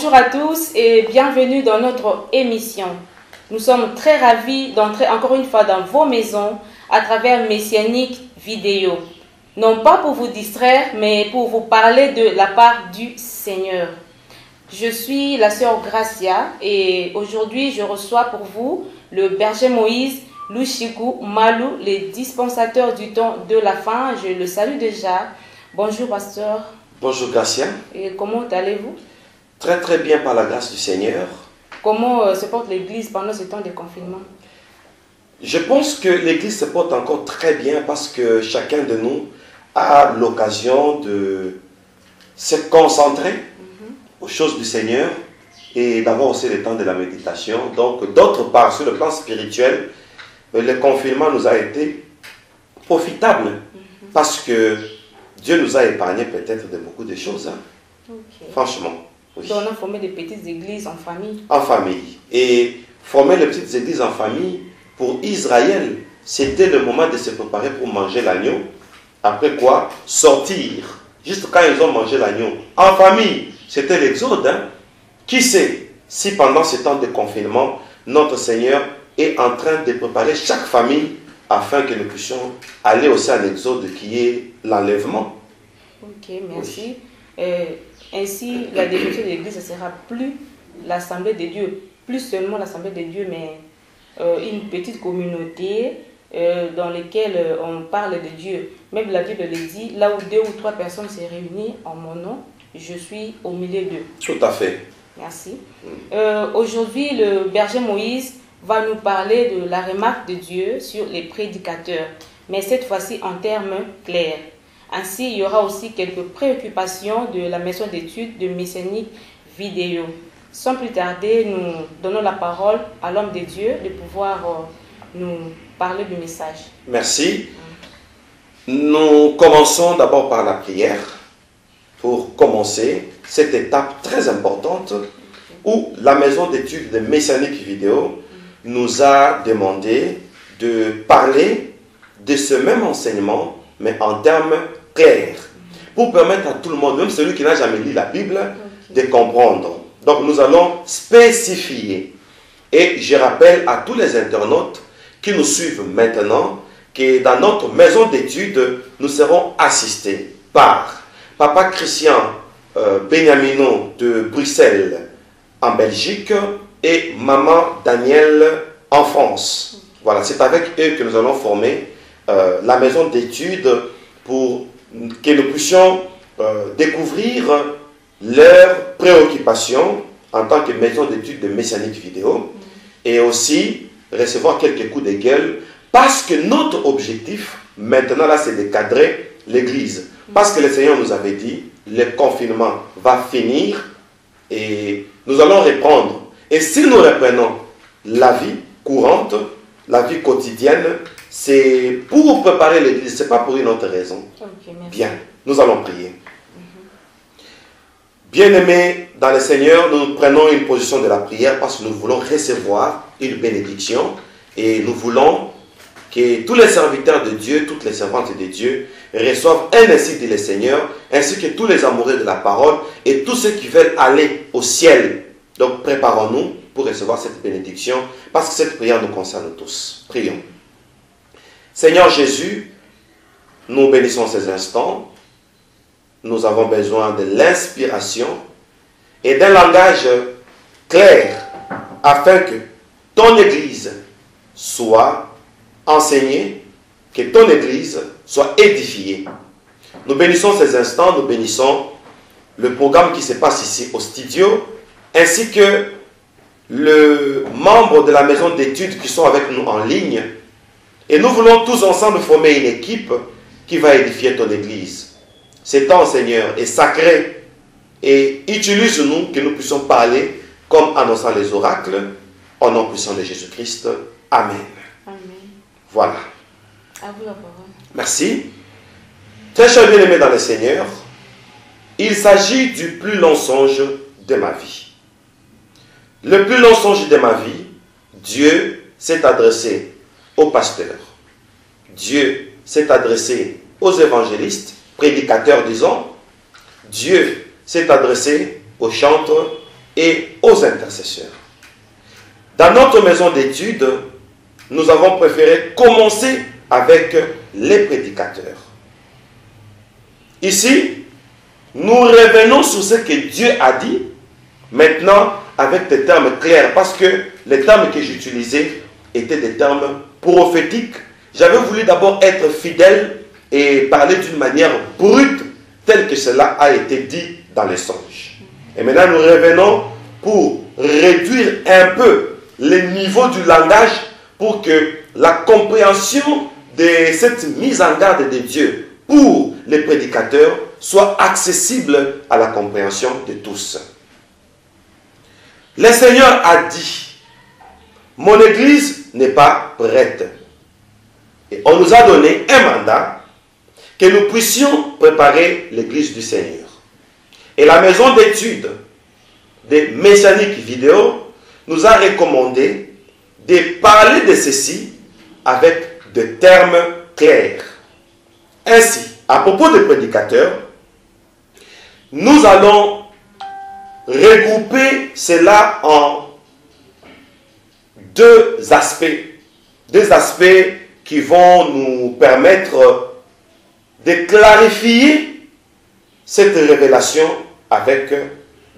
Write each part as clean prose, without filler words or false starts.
Bonjour à tous et bienvenue dans notre émission. Nous sommes très ravis d'entrer encore une fois dans vos maisons à travers Messianique Vidéo. Non pas pour vous distraire, mais pour vous parler de la part du Seigneur. Je suis la sœur Gracia et aujourd'hui je reçois pour vous le berger Moïse Lushiku Malou, les dispensateurs du temps de la fin. Je le salue déjà. Bonjour pasteur. Bonjour Gracia. Et comment allez-vous? Très très bien par la grâce du Seigneur. Comment se porte l'Église pendant ce temps de confinement? Je pense que l'Église se porte encore très bien parce que chacun de nous a l'occasion de se concentrer aux choses du Seigneur et d'avoir aussi le temps de la méditation. Donc d'autre part, sur le plan spirituel, le confinement nous a été profitable parce que Dieu nous a épargné peut-être de beaucoup de choses. Franchement. Oui. Donc on a formé des petites églises en famille. En famille. Et former les petites églises en famille, pour Israël, c'était le moment de se préparer pour manger l'agneau. Après quoi, sortir. Juste quand ils ont mangé l'agneau. En famille, c'était l'exode. Qui sait si pendant ce temps de confinement, notre Seigneur est en train de préparer chaque famille afin que nous puissions aller aussi à l'exode qui est l'enlèvement. Ok, merci. Oui. Ainsi, la définition de l'Église, ce sera plus l'Assemblée de Dieu, plus seulement l'Assemblée de Dieu, mais une petite communauté dans laquelle on parle de Dieu. Même la Bible le dit, là où 2 ou 3 personnes se réunissent en mon nom, je suis au milieu d'eux. Tout à fait. Merci. Aujourd'hui, le berger Moïse va nous parler de la remarque de Dieu sur les prédicateurs, mais cette fois-ci en termes clairs. Ainsi, il y aura aussi quelques préoccupations de la maison d'études de Messianique Vidéo. Sans plus tarder, nous donnons la parole à l'homme de Dieu de pouvoir nous parler du message. Merci. Nous commençons d'abord par la prière pour commencer cette étape très importante où la maison d'études de Messianique Vidéo nous a demandé de parler de ce même enseignement, mais en termes clairs, pour permettre à tout le monde, même celui qui n'a jamais lu la Bible, de comprendre. Donc nous allons spécifier. Et je rappelle à tous les internautes qui nous suivent maintenant que dans notre maison d'études, nous serons assistés par Papa Christian Beniamino de Bruxelles en Belgique et Maman Danielle en France. Voilà, c'est avec eux que nous allons former la maison d'études pour que nous puissions découvrir leurs préoccupations en tant que maison d'études de Messianique Vidéo et aussi recevoir quelques coups de gueule parce que notre objectif maintenant là c'est de cadrer l'église parce que le Seigneur nous avait dit le confinement va finir et nous allons reprendre et si nous reprenons la vie courante, la vie quotidienne, c'est pour préparer l'église, ce n'est pas pour une autre raison. Okay, bien, nous allons prier. Bien-aimés dans le Seigneur, nous prenons une position de la prière parce que nous voulons recevoir une bénédiction et nous voulons que tous les serviteurs de Dieu, toutes les servantes de Dieu reçoivent ainsi dit le Seigneur, ainsi que tous les amoureux de la parole et tous ceux qui veulent aller au ciel. Donc préparons-nous pour recevoir cette bénédiction parce que cette prière nous concerne tous. Prions. Seigneur Jésus, nous bénissons ces instants. Nous avons besoin de l'inspiration et d'un langage clair afin que ton Église soit enseignée, que ton Église soit édifiée. Nous bénissons ces instants, nous bénissons le programme qui se passe ici au studio, ainsi que les membres de la maison d'études qui sont avec nous en ligne. Et nous voulons tous ensemble former une équipe qui va édifier ton Église. Ce temps, Seigneur, est sacré et utilise-nous que nous puissions parler comme annonçant les oracles au nom puissant de Jésus-Christ. Amen. Amen. Voilà. À vous la parole. Merci. Très chers bien-aimés dans le Seigneur, il s'agit du plus long songe de ma vie. Le plus long songe de ma vie, Dieu s'est adressé aux pasteurs. Dieu s'est adressé aux évangélistes, prédicateurs disons. Dieu s'est adressé aux chantres et aux intercesseurs. Dans notre maison d'études, nous avons préféré commencer avec les prédicateurs. Ici, nous revenons sur ce que Dieu a dit, maintenant avec des termes clairs, parce que les termes que j'utilisais étaient des termes prophétiques. J'avais voulu d'abord être fidèle et parler d'une manière brute, telle que cela a été dit dans les songes. Et maintenant, nous revenons pour réduire un peu le niveau du langage pour que la compréhension de cette mise en garde de Dieu pour les prédicateurs soit accessible à la compréhension de tous. Le Seigneur a dit, mon église n'est pas prête. Et on nous a donné un mandat que nous puissions préparer l'église du Seigneur. Et la maison d'études de Messianique Vidéo nous a recommandé de parler de ceci avec des termes clairs. Ainsi, à propos des prédicateurs, nous allons regrouper cela en deux aspects qui vont nous permettre de clarifier cette révélation avec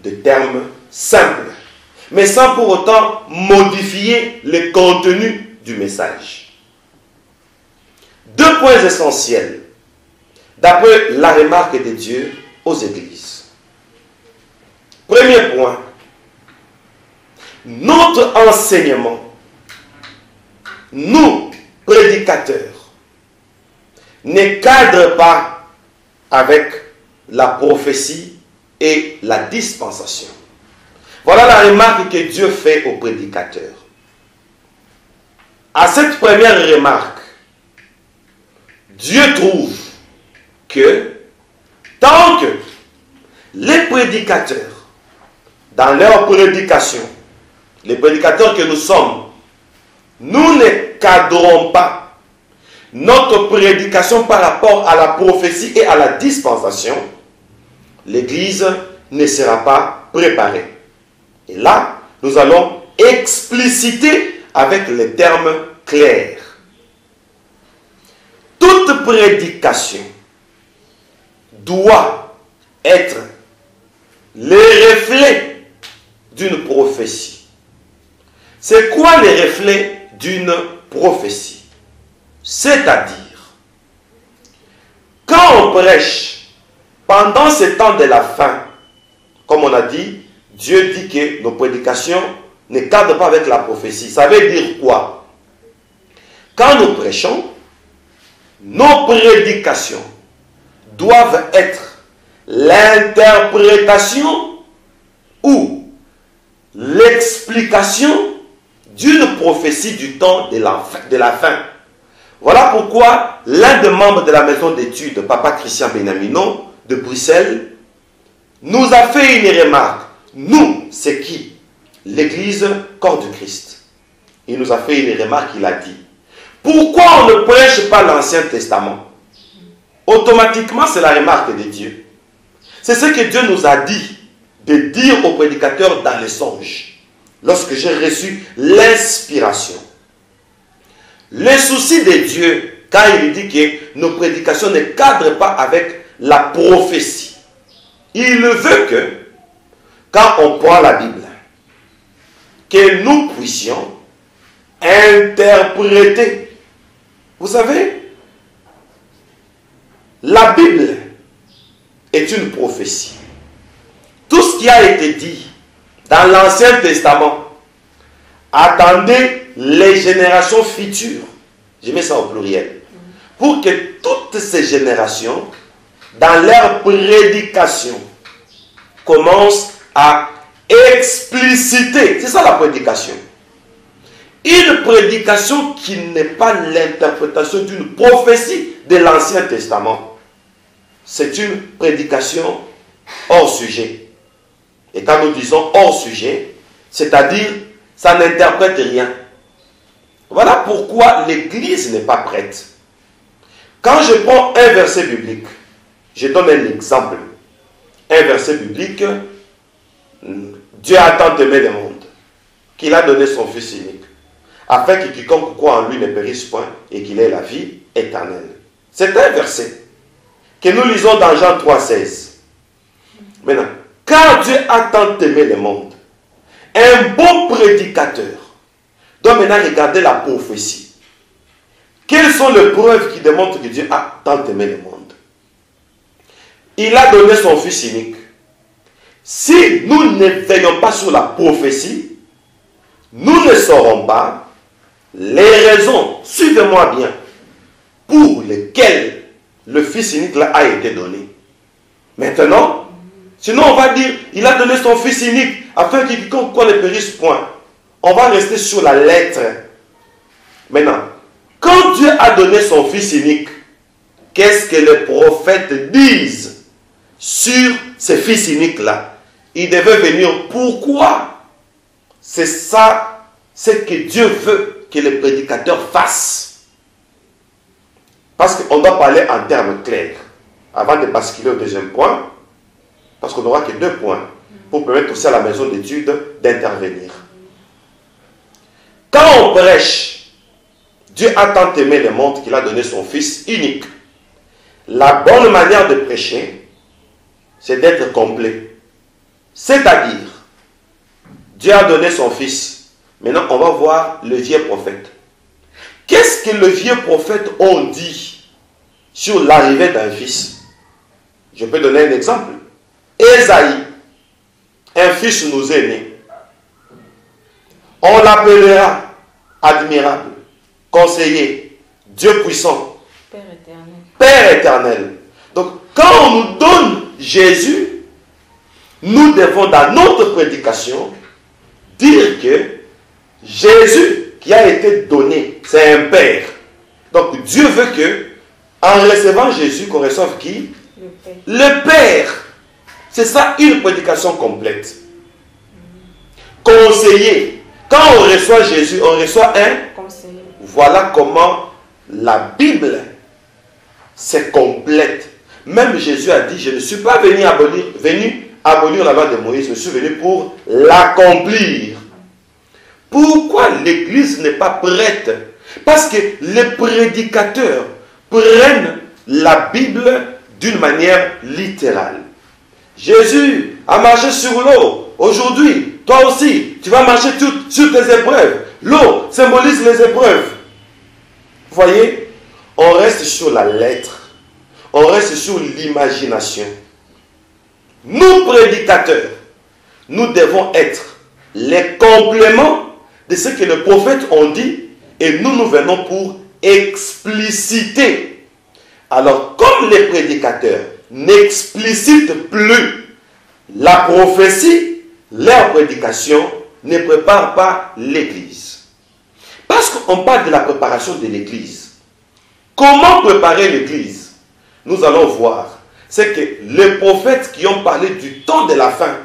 des termes simples, mais sans pour autant modifier le contenu du message. Deux points essentiels, d'après la remarque de Dieu aux églises. Premier point, notre enseignement, nous, prédicateurs, ne cadre pas avec la prophétie et la dispensation. Voilà la remarque que Dieu fait aux prédicateurs. À cette première remarque, Dieu trouve que tant que les prédicateurs, dans leur prédication, les prédicateurs que nous sommes, nous ne cadrons pas notre prédication par rapport à la prophétie et à la dispensation, l'Église ne sera pas préparée. Et là, nous allons expliciter avec les termes clairs. Toute prédication doit être le reflet d'une prophétie. C'est quoi le reflet d'une prophétie? C'est-à-dire, quand on prêche pendant ce temps de la fin, comme on a dit, Dieu dit que nos prédications ne cadrent pas avec la prophétie. Ça veut dire quoi? Quand nous prêchons, nos prédications doivent être l'interprétation ou l'explication d'une prophétie du temps de la fin. Voilà pourquoi l'un des membres de la maison d'études, Papa Christian Benamino de Bruxelles, nous a fait une remarque. Nous, c'est qui? L'Église, corps du Christ. Il nous a fait une remarque, il a dit, pourquoi on ne prêche pas l'Ancien Testament? Automatiquement, c'est la remarque de Dieu. C'est ce que Dieu nous a dit de dire aux prédicateurs dans les songes, lorsque j'ai reçu l'inspiration. Le souci de Dieu, quand il dit que nos prédications ne cadrent pas avec la prophétie, il veut que, quand on prend la Bible, que nous puissions interpréter. Vous savez, la Bible est une prophétie. Tout ce qui a été dit dans l'Ancien Testament, attendez les générations futures, je mets ça au pluriel, pour que toutes ces générations, dans leur prédication, commencent à expliciter. C'est ça la prédication. Une prédication qui n'est pas l'interprétation d'une prophétie de l'Ancien Testament. C'est une prédication hors sujet. Et quand nous disons hors sujet, c'est-à-dire ça n'interprète rien. Voilà pourquoi l'Église n'est pas prête. Quand je prends un verset biblique, je donne un exemple. Un verset biblique Dieu a tant aimé le monde qu'il a donné son Fils unique, afin que quiconque croit en lui ne périsse point et qu'il ait la vie éternelle. C'est un verset que nous lisons dans Jean 3,16. Maintenant, car Dieu a tant aimé le monde, un bon prédicateur doit maintenant regarder la prophétie. Quelles sont les preuves qui démontrent que Dieu a tant aimé le monde? Il a donné son Fils unique. Si nous ne veillons pas sur la prophétie, nous ne saurons pas les raisons, suivez-moi bien, pour lesquelles le Fils unique là a été donné. Maintenant, sinon on va dire, il a donné son Fils unique afin que quiconque ne périsse point. On va rester sur la lettre. Maintenant, quand Dieu a donné son Fils unique, qu'est-ce que les prophètes disent sur ce Fils unique-là? Il devait venir. Pourquoi? C'est ça, c'est que Dieu veut que les prédicateurs fassent. Parce qu'on doit parler en termes clairs. Avant de basculer au deuxième point, parce qu'on n'aura que 2 points, pour permettre aussi à la maison d'études d'intervenir. Quand on prêche, Dieu a tant aimé le monde qu'il a donné son Fils unique. La bonne manière de prêcher, c'est d'être complet. C'est-à-dire, Dieu a donné son Fils. Maintenant, on va voir le vieux prophète. Qu'est-ce que le vieux prophète ont dit sur l'arrivée d'un fils? Je peux donner un exemple. Ésaïe, un fils nous est né. On l'appellera admirable, conseiller, Dieu puissant, Père éternel. Père éternel. Donc, quand on nous donne Jésus, nous devons dans notre prédication dire que Jésus qui a été donné, c'est un Père. Donc Dieu veut que, en recevant Jésus, qu'on reçoive qui? Le Père. Le Père. C'est ça une prédication complète. Conseiller. Quand on reçoit Jésus, on reçoit un Conseiller. Voilà comment la Bible c'est complète. Même Jésus a dit, je ne suis pas venu abolir la loi de Moïse, je suis venu pour l'accomplir. Pourquoi l'Église n'est pas prête? Parce que les prédicateurs prennent la Bible d'une manière littérale. Jésus a marché sur l'eau. Aujourd'hui, toi aussi, tu vas marcher sur tes épreuves. L'eau symbolise les épreuves. Vous voyez, on reste sur la lettre. On reste sur l'imagination. Nous, prédicateurs, nous devons être les compléments de ce que les prophètes ont dit et nous venons pour expliciter. Alors, comme les prédicateurs n'explicitent plus la prophétie, leur prédication ne prépare pas l'Église. Parce qu'on parle de la préparation de l'Église. Comment préparer l'Église? Nous allons voir. C'est que les prophètes qui ont parlé du temps de la fin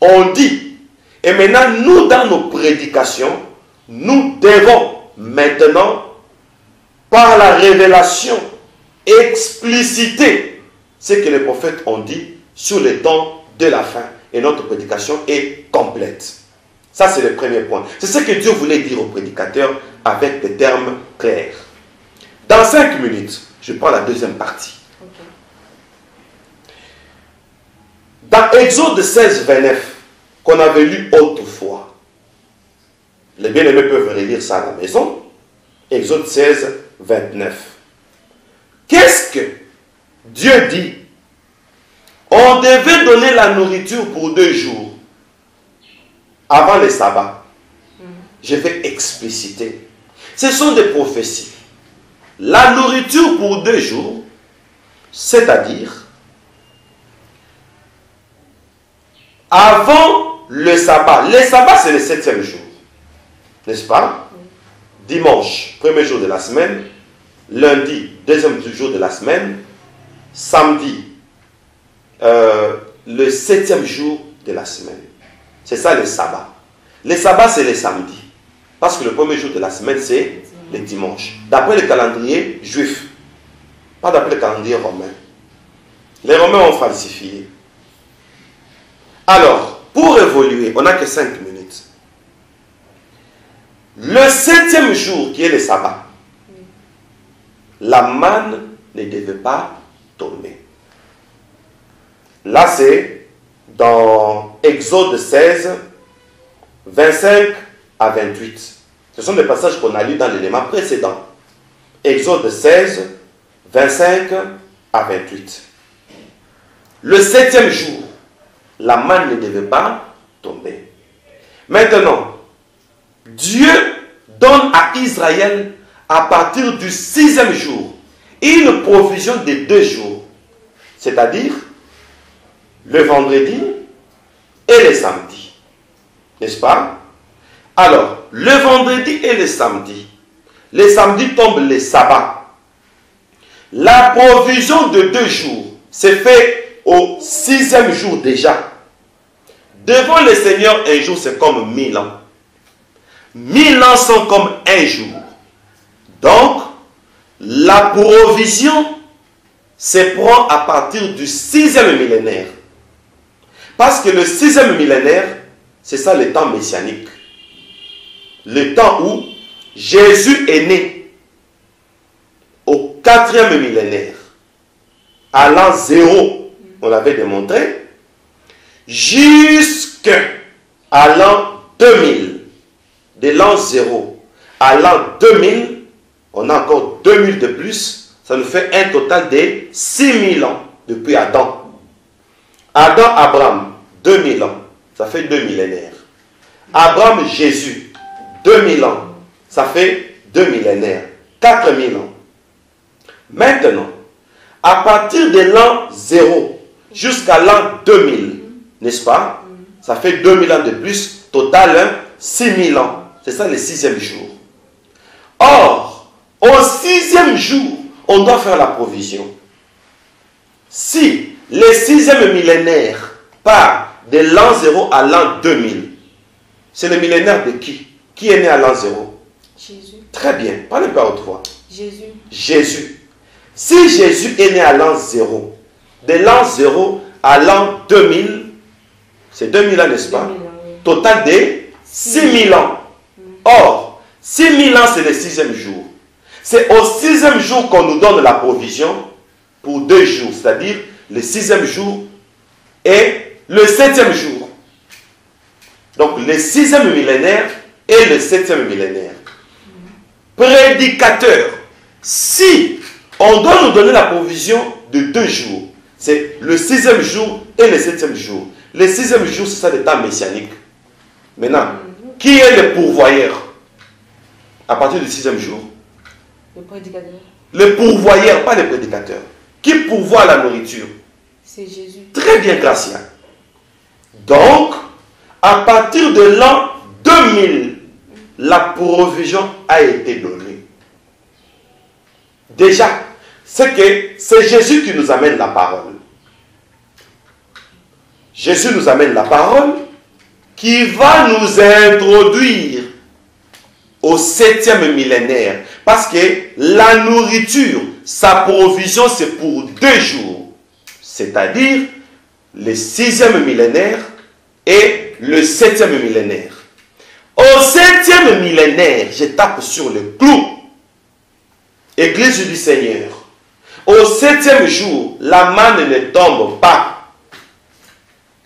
ont dit, et maintenant nous dans nos prédications, nous devons maintenant, par la révélation, expliciter ce que les prophètes ont dit sur le temps de la fin. Et notre prédication est complète. Ça, c'est le premier point. C'est ce que Dieu voulait dire aux prédicateurs avec des termes clairs. Dans 5 minutes, je prends la deuxième partie. Okay. Dans Exode 16, 29, qu'on avait lu autrefois, les bien-aimés peuvent relire ça à la maison. Exode 16, 29. Qu'est-ce que Dieu dit? On devait donner la nourriture pour 2 jours avant le sabbat. Je vais expliciter. Ce sont des prophéties. La nourriture pour 2 jours, c'est-à-dire avant le sabbat. Le sabbat, c'est le 7e jour. N'est-ce pas? Dimanche, premier jour de la semaine. Lundi, deuxième jour de la semaine. Samedi, le 7e jour de la semaine. C'est ça le sabbat. Le sabbat, c'est le samedi. Parce que le premier jour de la semaine, c'est le dimanche. D'après le calendrier juif. Pas d'après le calendrier romain. Les Romains ont falsifié. Alors, pour évoluer, on n'a que 5 minutes. Le 7e jour, qui est le sabbat, la manne ne devait pas tomber. Là, c'est dans Exode 16, 25 à 28. Ce sont des passages qu'on a lus dans l'élément précédent. Exode 16, 25 à 28. Le 7e jour, la manne ne devait pas tomber. Maintenant, Dieu donne à Israël, à partir du 6e jour, une provision de 2 jours. C'est-à-dire, le vendredi et le samedi. N'est-ce pas? Alors, le vendredi et le samedi. Le samedi tombe le sabbat. La provision de 2 jours, c'est fait au 6e jour déjà. Devant le Seigneur, un jour, c'est comme 1000 ans. 1000 ans sont comme un jour. Donc, la provision se prend à partir du 6e millénaire. Parce que le 6e millénaire, c'est ça le temps messianique. Le temps où Jésus est né au 4e millénaire, à l'an 0, on l'avait démontré, jusqu'à l'an 2000. De l'an 0 à l'an 2000, on a encore 2000 de plus, ça nous fait un total de 6000 ans depuis Adam. Adam, Abraham, 2000 ans, ça fait 2 millénaires. Abraham, Jésus, 2000 ans, ça fait 2 millénaires, 4000 ans. Maintenant, à partir de l'an 0 jusqu'à l'an 2000, n'est-ce pas? Ça fait 2000 ans de plus, total 6000 ans. C'est ça le 6e jour. Or, au 6e jour, on doit faire la provision. Si le 6e millénaire part de l'an 0 à l'an 2000, c'est le millénaire de qui? Qui est né à l'an 0? Jésus. Très bien, parlez pas haute voix. Jésus. Jésus. Si Jésus est né à l'an 0, de l'an 0 à l'an 2000, c'est 2000 ans, n'est-ce pas? 2000 ans, oui. Total de 6000 ans. Or, 6000 ans, c'est le 6e jour. C'est au 6e jour qu'on nous donne la provision pour 2 jours, c'est-à-dire le 6e jour et le 7e jour. Donc, le 6e millénaire et le 7e millénaire. Prédicateur, si on doit nous donner la provision de 2 jours, c'est le 6e jour et le 7e jour. Le 6e jour, c'est ça le temps messianique. Maintenant, qui est le pourvoyeur à partir du 6e jour? Le prédicateur. Le pourvoyeur, pas le prédicateur. Qui pourvoit la nourriture? C'est Jésus. Très bien, Gracia. Donc, à partir de l'an 2000, la provision a été donnée. Déjà, c'est que c'est Jésus qui nous amène la parole. Jésus nous amène la parole qui va nous introduire au 7e millénaire. Parce que la nourriture, sa provision, c'est pour 2 jours. C'est-à-dire le 6e millénaire et le 7e millénaire. Au 7e millénaire, je tape sur le clou. Église du Seigneur. Au 7e jour, la manne ne tombe pas.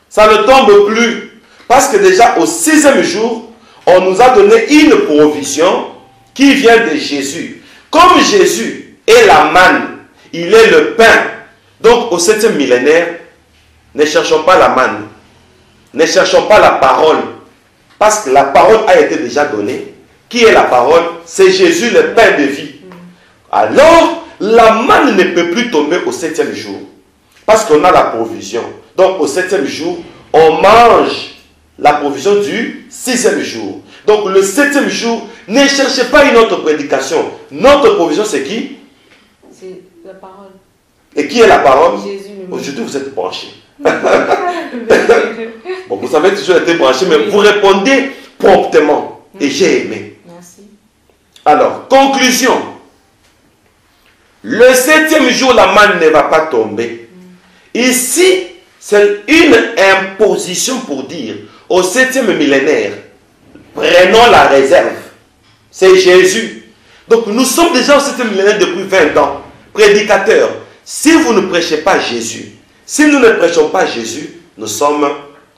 Ça ne tombe plus. Parce que déjà au 6e jour, on nous a donné une provision qui vient de Jésus. Comme Jésus est la manne, il est le pain. Donc au 7e millénaire, ne cherchons pas la manne. Ne cherchons pas la parole. Parce que la parole a été déjà donnée. Qui est la parole? C'est Jésus, le pain de vie. Alors, la manne ne peut plus tomber au 7e jour. Parce qu'on a la provision. Donc au 7e jour, on mange la provision du 6e jour. Donc le 7e jour, ne cherchez pas une autre prédication. Notre provision, c'est qui? C'est la parole. Et qui est la parole? Jésus. Aujourd'hui, vous êtes branchés. Bon, vous avez toujours été branchés, mais vous répondez promptement. Et j'ai aimé. Merci. Alors, conclusion. Le 7e jour, la manne ne va pas tomber. Ici, C'est une imposition pour dire au 7e millénaire, prenons la réserve. C'est Jésus. Donc nous sommes déjà au 7e millénaire depuis 20 ans. Prédicateurs, si vous ne prêchez pas Jésus, si nous ne prêchons pas Jésus, nous sommes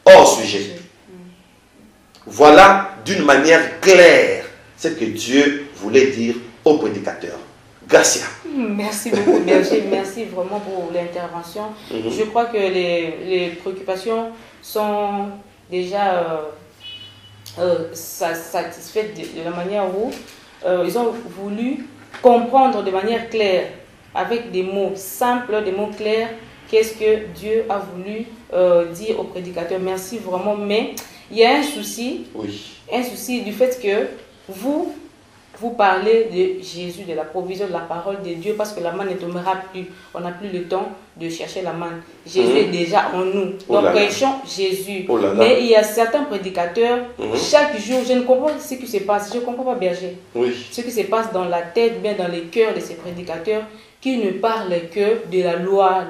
hors sujet. Voilà d'une manière claire ce que Dieu voulait dire aux prédicateurs. Gracias. Merci beaucoup, berger. Merci vraiment pour l'intervention. Je crois que les préoccupations sont déjà satisfaites de la manière où ils ont voulu comprendre de manière claire, avec des mots simples, des mots clairs, qu'est-ce que Dieu a voulu dire aux prédicateurs. Merci vraiment, mais il y a un souci, un souci du fait que vous parlez de Jésus, de la provision de la parole de Dieu, parce que la manne ne tombera plus. On n'a plus le temps de chercher la manne. Jésus est déjà en nous. Donc prêchons Jésus. Mais il y a certains prédicateurs, chaque jour, je ne comprends pas ce qui se passe. Je ne comprends pas, berger. Ce qui se passe dans la tête, bien dans les cœurs de ces prédicateurs, qui ne parlent que de la loi,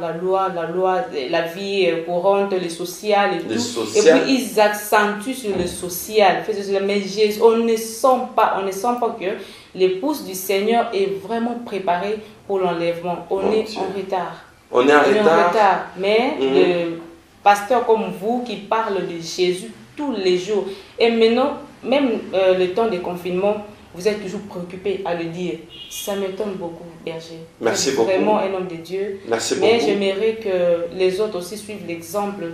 la vie courante, le social et tout. Et puis ils accentuent sur le social. Mais Jésus, on ne sent pas que l'épouse du Seigneur est vraiment préparée pour l'enlèvement. On est en retard. On est en retard. Mais le pasteur comme vous qui parle de Jésus tous les jours. Et maintenant, même le temps de confinement, vous êtes toujours préoccupé à le dire. Ça m'étonne beaucoup, berger. Merci beaucoup. Vraiment un homme de Dieu. Merci beaucoup. Mais j'aimerais que les autres aussi suivent l'exemple.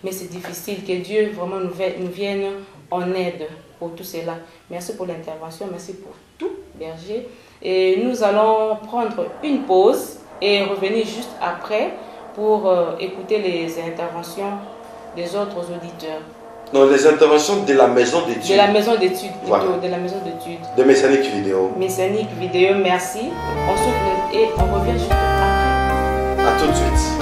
Mais c'est difficile. Que Dieu vraiment nous vienne en aide pour tout cela. Merci pour l'intervention. Merci pour tout, berger. Et nous allons prendre une pause et revenir juste après pour écouter les interventions des autres auditeurs. Non, les interventions de la maison d'études. De la maison d'études, plutôt, voilà. De la maison d'études. De Messianique Vidéo. Messianique Vidéo, merci. On souffle et on revient juste après. À tout de suite.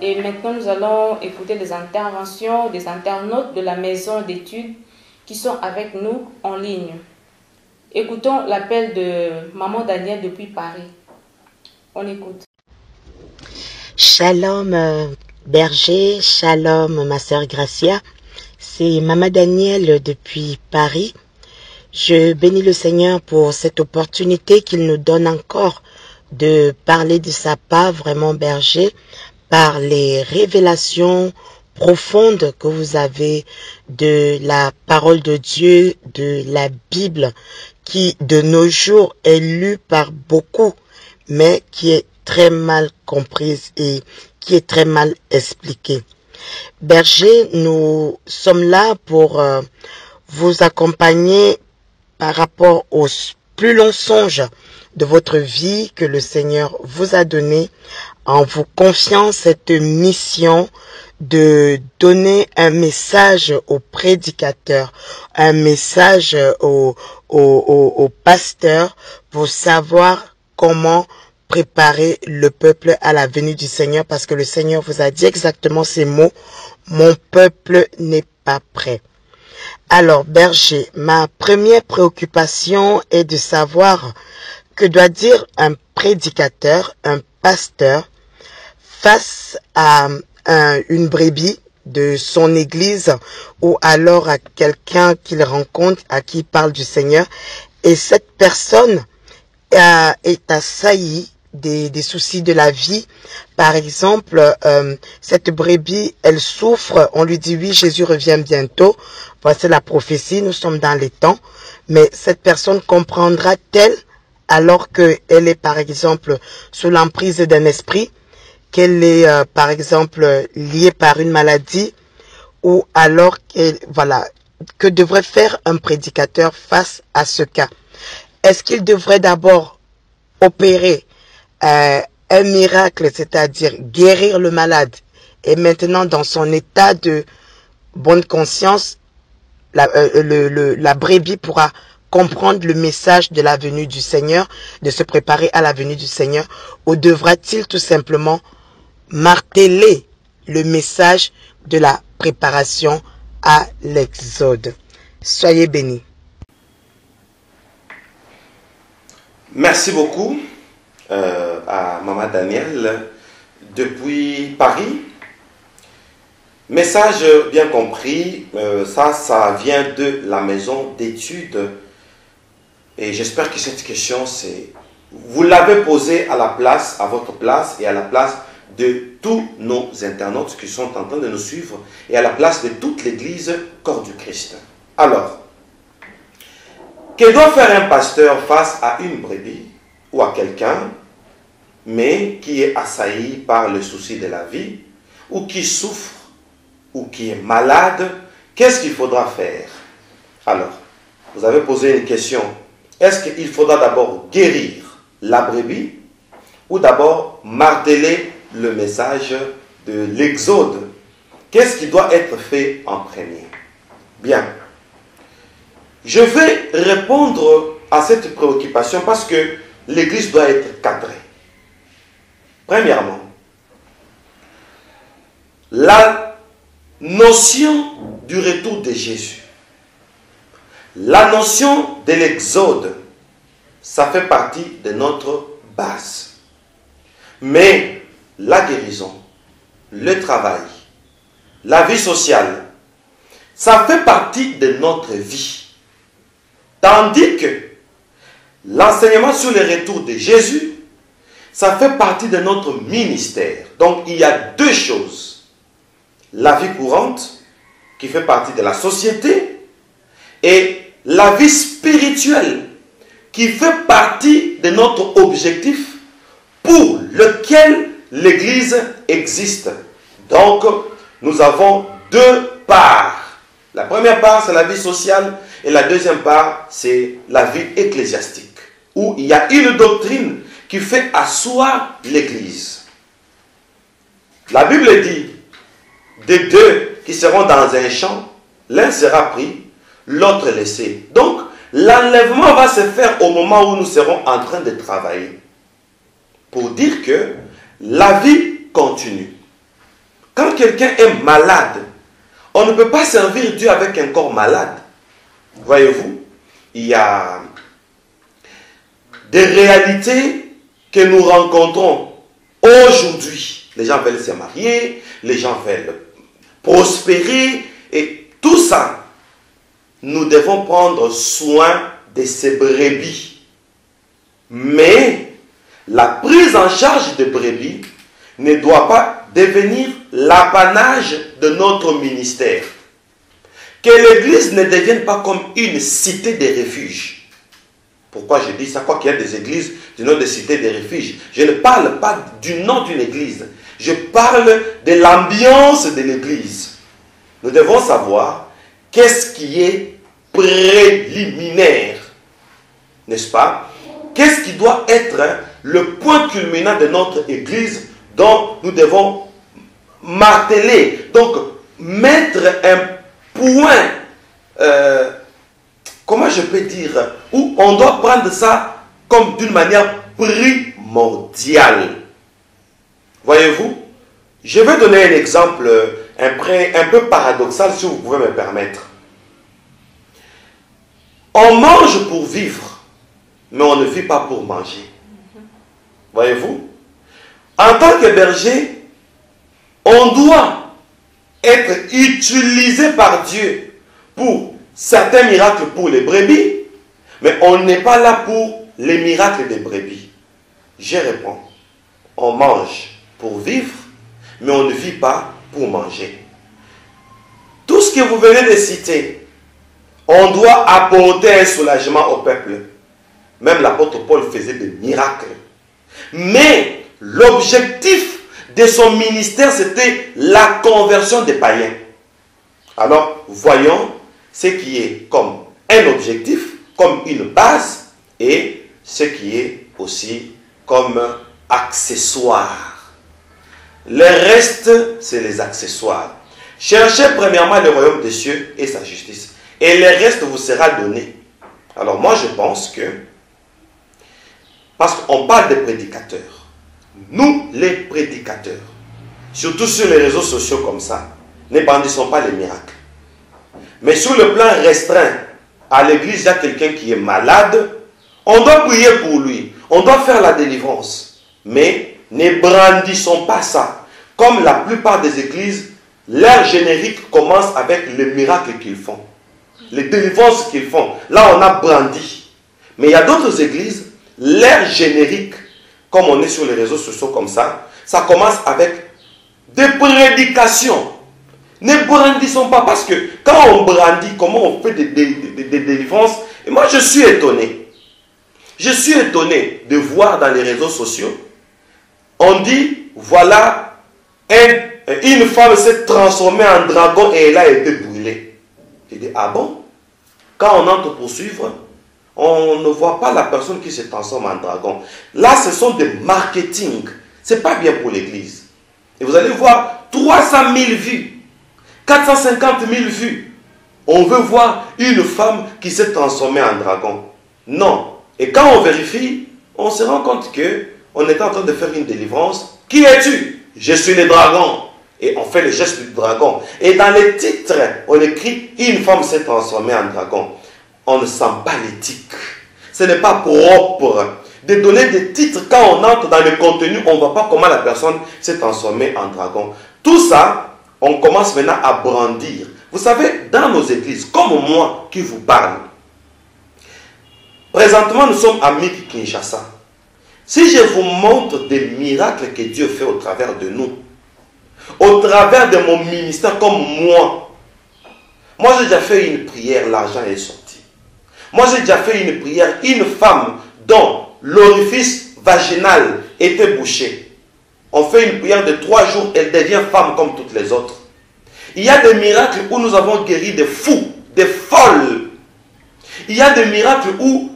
Et maintenant, nous allons écouter les interventions des internautes de la maison d'études qui sont avec nous en ligne. Écoutons l'appel de Maman Danielle depuis Paris. On écoute. Shalom berger, shalom ma sœur Gracia. C'est Maman Danielle depuis Paris. Je bénis le Seigneur pour cette opportunité qu'il nous donne encore de parler de sa part, vraiment berger, par les révélations profondes que vous avez de la parole de Dieu, de la Bible, qui de nos jours est lue par beaucoup, mais qui est très mal comprise et qui est très mal expliquée. Berger, nous sommes là pour vous accompagner par rapport aux plus longs songes de votre vie que le Seigneur vous a donné, en vous confiant cette mission de donner un message aux prédicateurs, un message aux pasteurs pour savoir comment préparer le peuple à la venue du Seigneur, parce que le Seigneur vous a dit exactement ces mots: mon peuple n'est pas prêt. Alors, berger, ma première préoccupation est de savoir que doit dire un prédicateur, un pasteur, face à une brebis de son église ou alors à quelqu'un qu'il rencontre, à qui il parle du Seigneur, et cette personne est assaillie des soucis de la vie. Par exemple, cette brebis, elle souffre, on lui dit oui, Jésus revient bientôt. Voici la prophétie, nous sommes dans les temps. Mais cette personne comprendra-t-elle, alors qu'elle est par exemple sous l'emprise d'un esprit, qu'elle est par exemple liée par une maladie, ou alors voilà, que devrait faire un prédicateur face à ce cas? Est-ce qu'il devrait d'abord opérer un miracle, c'est-à-dire guérir le malade, et maintenant dans son état de bonne conscience, la brebis pourra comprendre le message de la venue du Seigneur, de se préparer à la venue du Seigneur, ou devra-t-il tout simplement marteler le message de la préparation à l'Exode? Soyez bénis. Merci beaucoup à Maman Danielle depuis Paris. Message bien compris, ça vient de la maison d'études. Et j'espère que cette question, vous l'avez posée à votre place et à la place de tous nos internautes qui sont en train de nous suivre et à la place de toute l'Église corps du Christ. Alors, que doit faire un pasteur face à une brebis ou à quelqu'un, mais qui est assailli par le souci de la vie, ou qui souffre, ou qui est malade? Qu'est-ce qu'il faudra faire? Alors, vous avez posé une question. Est-ce qu'il faudra d'abord guérir la brebis, ou d'abord marteler le message de l'Exode? Qu'est-ce qui doit être fait en premier? Bien. Je vais répondre à cette préoccupation parce que l'Église doit être cadrée. Premièrement, la notion du retour de Jésus, la notion de l'Exode, ça fait partie de notre base. Mais la guérison, le travail, la vie sociale, ça fait partie de notre vie. Tandis que l'enseignement sur le retour de Jésus, ça fait partie de notre ministère. Donc il y a deux choses. La vie courante, qui fait partie de la société, et la vie spirituelle, qui fait partie de notre objectif pour lequel l'Église existe. Donc, nous avons deux parts. La première part, c'est la vie sociale, et la deuxième part, c'est la vie ecclésiastique, où il y a une doctrine qui fait asseoir l'Église. La Bible dit, des deux qui seront dans un champ, l'un sera pris, l'autre laissé. Donc, l'enlèvement va se faire au moment où nous serons en train de travailler. Pour dire que la vie continue. Quand quelqu'un est malade, on ne peut pas servir Dieu avec un corps malade. Voyez-vous, il y a des réalités que nous rencontrons aujourd'hui. Les gens veulent se marier, les gens veulent prospérer, et tout ça, nous devons prendre soin de ces brebis. Mais la prise en charge des brebis ne doit pas devenir l'apanage de notre ministère. Que l'Église ne devienne pas comme une cité de refuge. Pourquoi je dis ça? Quoi qu'il y a des églises du nom de cité de refuge. Je ne parle pas du nom d'une église. Je parle de l'ambiance de l'église. Nous devons savoir qu'est-ce qui est préliminaire. N'est-ce pas? Qu'est-ce qui doit être le point culminant de notre église dont nous devons marteler, donc mettre un point, comment je peux dire, où on doit prendre ça comme d'une manière primordiale. Voyez-vous, je vais donner un exemple un peu paradoxal, si vous pouvez me permettre. On mange pour vivre, mais on ne vit pas pour manger. Voyez-vous, en tant que berger, on doit être utilisé par Dieu pour certains miracles pour les brebis, mais on n'est pas là pour les miracles des brebis. je réponds, on mange pour vivre, mais on ne vit pas pour manger. Tout ce que vous venez de citer, on doit apporter un soulagement au peuple. Même l'apôtre Paul faisait des miracles. Mais l'objectif de son ministère, c'était la conversion des païens. Alors, voyons ce qui est comme un objectif, comme une base, et ce qui est aussi comme accessoire. Le reste, c'est les accessoires. Cherchez premièrement le royaume des cieux et sa justice, et le reste vous sera donné. Alors moi je pense que, parce qu'on parle des prédicateurs, nous les prédicateurs, surtout sur les réseaux sociaux comme ça, ne brandissons pas les miracles. Mais sur le plan restreint, à l'église, il y a quelqu'un qui est malade, on doit prier pour lui, on doit faire la délivrance. Mais ne brandissons pas ça. Comme la plupart des églises, leur générique commence avec les miracles qu'ils font, les délivrances qu'ils font. Là, on a brandi. Mais il y a d'autres églises, leur générique, comme on est sur les réseaux sociaux comme ça commence avec des prédications. Ne brandissons pas, parce que quand on brandit, comment on fait des délivrances, et moi je suis étonné. Je suis étonné de voir dans les réseaux sociaux, on dit, voilà, une femme s'est transformée en dragon et elle a été brûlée. Je dis, ah bon? Quand on entre pour suivre, on ne voit pas la personne qui se transforme en dragon. Là, ce sont des marketing. Ce n'est pas bien pour l'église. Et vous allez voir 300 000 vues, 450 000 vues. On veut voir une femme qui s'est transformée en dragon. Non. Et quand on vérifie, on se rend compte qu'on est en train de faire une délivrance. Qui es-tu? Je suis le dragon. Et on fait le geste du dragon. Et dans les titres, on écrit « Une femme s'est transformée en dragon ». On ne sent pas l'éthique. Ce n'est pas propre de donner des titres quand on entre dans le contenu. On ne voit pas comment la personne s'est transformée en dragon. Tout ça, on commence maintenant à brandir. Vous savez, dans nos églises, comme moi qui vous parle, présentement nous sommes à Miki-Kinshasa. Si je vous montre des miracles que Dieu fait au travers de nous, au travers de mon ministère comme moi j'ai déjà fait une prière, l'argent est sorti. Moi j'ai déjà fait une prière, une femme dont l'orifice vaginal était bouché. On fait une prière de 3 jours, elle devient femme comme toutes les autres. Il y a des miracles où nous avons guéri des fous, des folles. Il y a des miracles où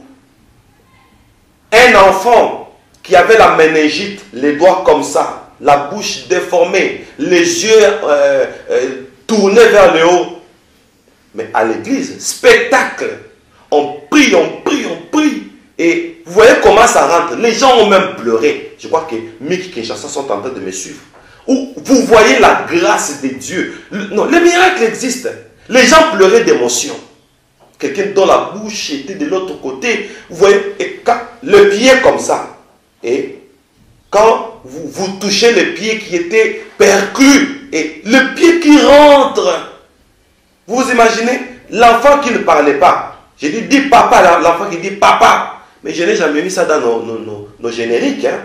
un enfant qui avait la méningite, les doigts comme ça, la bouche déformée, les yeux tournés vers le haut. Mais à l'église, spectacle, on prie, on prie, on prie. Et vous voyez comment ça rentre. Les gens ont même pleuré. Je crois que Miki-Kinshasa sont en train de me suivre. Où vous voyez la grâce de Dieu. Non, les miracles existent. Les gens pleuraient d'émotion. Quelqu'un dont la bouche était de l'autre côté. Vous voyez, et quand, le pied comme ça. Et quand vous touchez le pied qui était perclus, et le pied qui rentre. Vous imaginez l'enfant qui ne parlait pas. J'ai dit, dis papa, l'enfant qui dit papa. Mais je n'ai jamais mis ça dans nos génériques. Hein.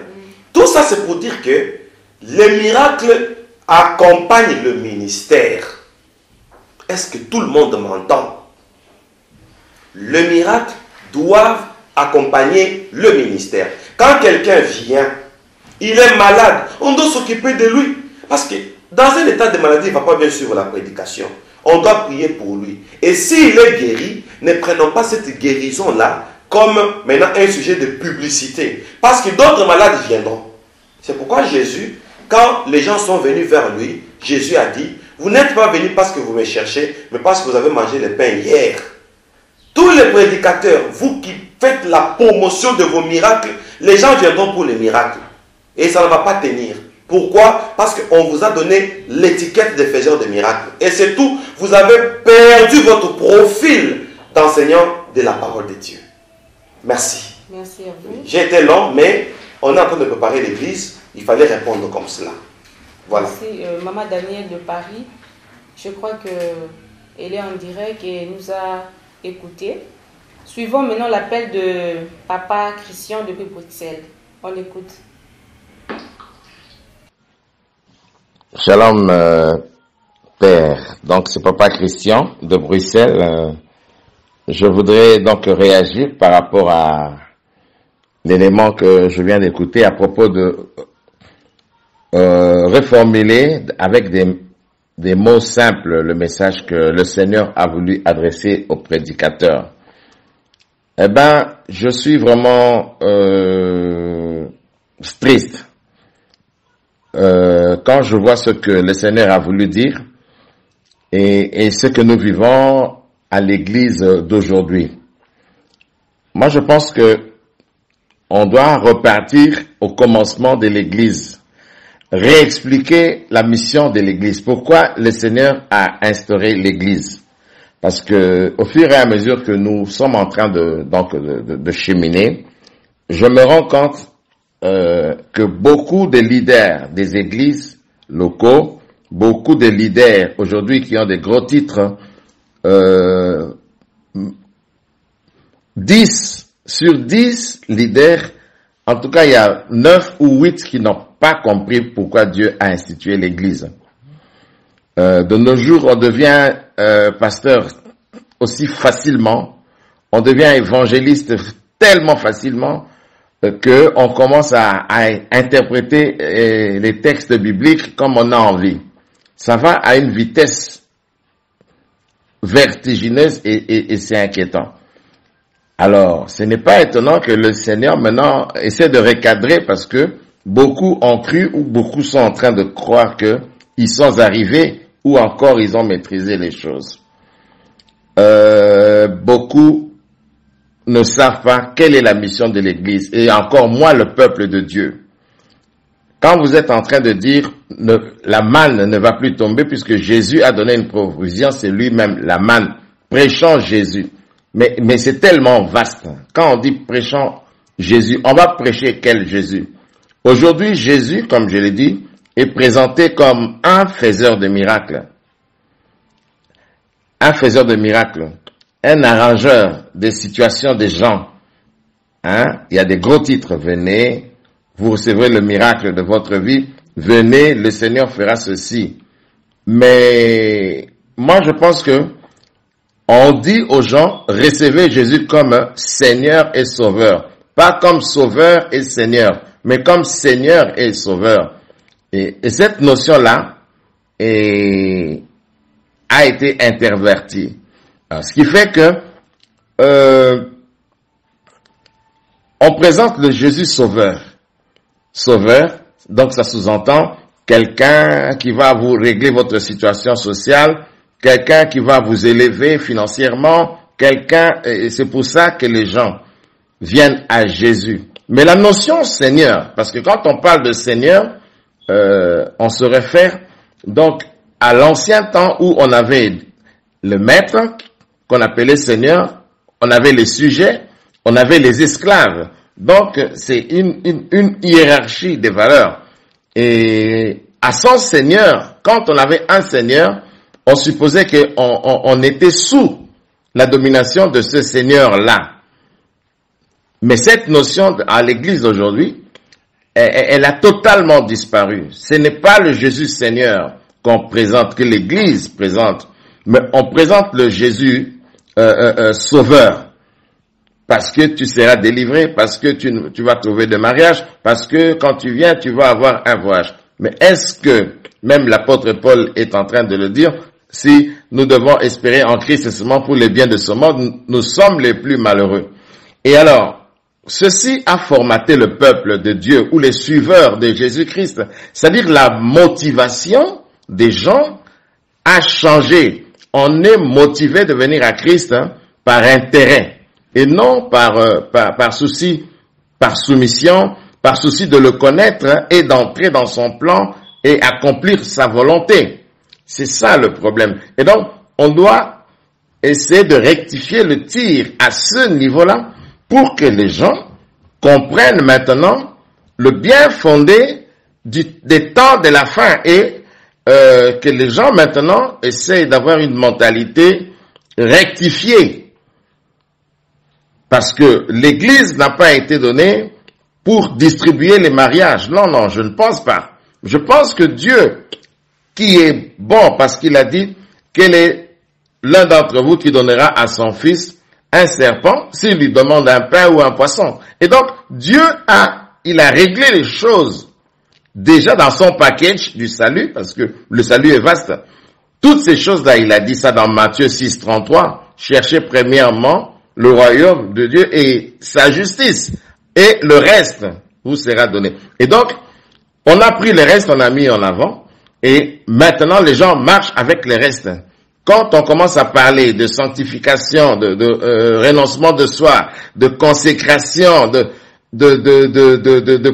Tout ça, c'est pour dire que les miracles accompagnent le ministère. Est-ce que tout le monde m'entend? Les miracles doivent accompagner le ministère. Quand quelqu'un vient, il est malade, on doit s'occuper de lui. Parce que dans un état de maladie, il ne va pas bien suivre la prédication. On doit prier pour lui. Et s'il est guéri, ne prenons pas cette guérison-là comme maintenant un sujet de publicité. Parce que d'autres malades viendront. C'est pourquoi Jésus, quand les gens sont venus vers lui, Jésus a dit, vous n'êtes pas venus parce que vous me cherchez, mais parce que vous avez mangé le pain hier. Tous les prédicateurs, vous qui faites la promotion de vos miracles, les gens viendront pour les miracles. Et ça ne va pas tenir. Pourquoi? Parce qu'on vous a donné l'étiquette des faiseurs de miracles. Et c'est tout. Vous avez perdu votre profil d'enseignant de la parole de Dieu. Merci. Merci à vous. J'ai été long, mais on est en train de préparer l'église. Il fallait répondre comme cela. Voilà. Merci, Maman Danielle de Paris. Je crois qu'elle est en direct et nous a écoutés. Suivons maintenant l'appel de Papa Christian depuis Bruxelles. On l'écoute. Shalom, Père. Donc, c'est Papa Christian de Bruxelles. Je voudrais donc réagir par rapport à l'élément que je viens d'écouter à propos de reformuler avec des mots simples le message que le Seigneur a voulu adresser aux prédicateurs. Eh ben, je suis vraiment triste quand je vois ce que le Seigneur a voulu dire et ce que nous vivons à l'église d'aujourd'hui. Moi, je pense que on doit repartir au commencement de l'église, réexpliquer la mission de l'église. Pourquoi le Seigneur a instauré l'église? Parce que au fur et à mesure que nous sommes en train de cheminer, je me rends compte que beaucoup de leaders des églises locaux, beaucoup de leaders aujourd'hui qui ont des gros titres, 10 sur 10 leaders, en tout cas il y a 9 ou 8 qui n'ont pas compris pourquoi Dieu a institué l'église. De nos jours, on devient pasteur aussi facilement, on devient évangéliste tellement facilement que on commence à interpréter les textes bibliques comme on a envie. Ça va à une vitesse vertigineuse et c'est inquiétant. Alors, ce n'est pas étonnant que le Seigneur maintenant essaie de recadrer parce que beaucoup ont cru ou beaucoup sont en train de croire que ils sont arrivés ou encore ils ont maîtrisé les choses. Beaucoup ne savent pas quelle est la mission de l'Église et encore moins le peuple de Dieu. Quand vous êtes en train de dire la manne ne va plus tomber puisque Jésus a donné une provision, c'est lui-même la manne, prêchant Jésus. Mais c'est tellement vaste. Quand on dit prêchant Jésus, on va prêcher quel Jésus? Aujourd'hui, Jésus, comme je l'ai dit, est présenté comme un faiseur de miracles. Un faiseur de miracles. Un arrangeur des situations des gens. Il y a des gros titres. Venez, vous recevrez le miracle de votre vie. Venez, le Seigneur fera ceci. Mais moi, je pense que on dit aux gens, recevez Jésus comme Seigneur et Sauveur. Pas comme Sauveur et Seigneur, mais comme Seigneur et Sauveur. Et cette notion-là a été intervertie. Alors, ce qui fait que on présente le Jésus Sauveur. Sauveur, donc ça sous-entend quelqu'un qui va vous régler votre situation sociale, quelqu'un qui va vous élever financièrement, et c'est pour ça que les gens viennent à Jésus. Mais la notion Seigneur, parce que quand on parle de Seigneur, on se réfère donc à l'ancien temps où on avait le maître, qu'on appelait Seigneur, on avait les sujets, on avait les esclaves. Donc c'est une hiérarchie des valeurs. Et à son Seigneur, quand on avait un Seigneur, on supposait qu'on était sous la domination de ce Seigneur-là. Mais cette notion à l'église d'aujourd'hui, elle a totalement disparu. Ce n'est pas le Jésus Seigneur qu'on présente, que l'église présente, mais on présente le Jésus Sauveur. Parce que tu seras délivré, parce que tu vas trouver de mariage, parce que quand tu viens, tu vas avoir un voyage. Mais est-ce que, même l'apôtre Paul est en train de le dire, si nous devons espérer en Christ seulement pour les biens de ce monde, nous sommes les plus malheureux. Et alors, ceci a formaté le peuple de Dieu ou les suiveurs de Jésus-Christ. C'est-à-dire la motivation des gens a changé. On est motivé de venir à Christ par intérêt et non par souci, par soumission, par souci de le connaître et d'entrer dans son plan et accomplir sa volonté. C'est ça le problème. Et donc, on doit essayer de rectifier le tir à ce niveau-là pour que les gens comprennent maintenant le bien fondé des temps de la fin et que les gens maintenant essayent d'avoir une mentalité rectifiée. Parce que l'Église n'a pas été donnée pour distribuer les mariages. Non, non, je ne pense pas. Je pense que Dieu, qui est bon parce qu'il a dit quel est l'un d'entre vous qui donnera à son fils un serpent s'il lui demande un pain ou un poisson. Et donc, Dieu il a réglé les choses déjà dans son package du salut, parce que le salut est vaste. Toutes ces choses-là, il a dit ça dans Matthieu 6, 33. Cherchez premièrement le royaume de Dieu et sa justice. Et le reste vous sera donné. Et donc, on a pris le reste, on a mis en avant. Et maintenant, les gens marchent avec le reste. Quand on commence à parler de sanctification, de renoncement de soi, de consécration, de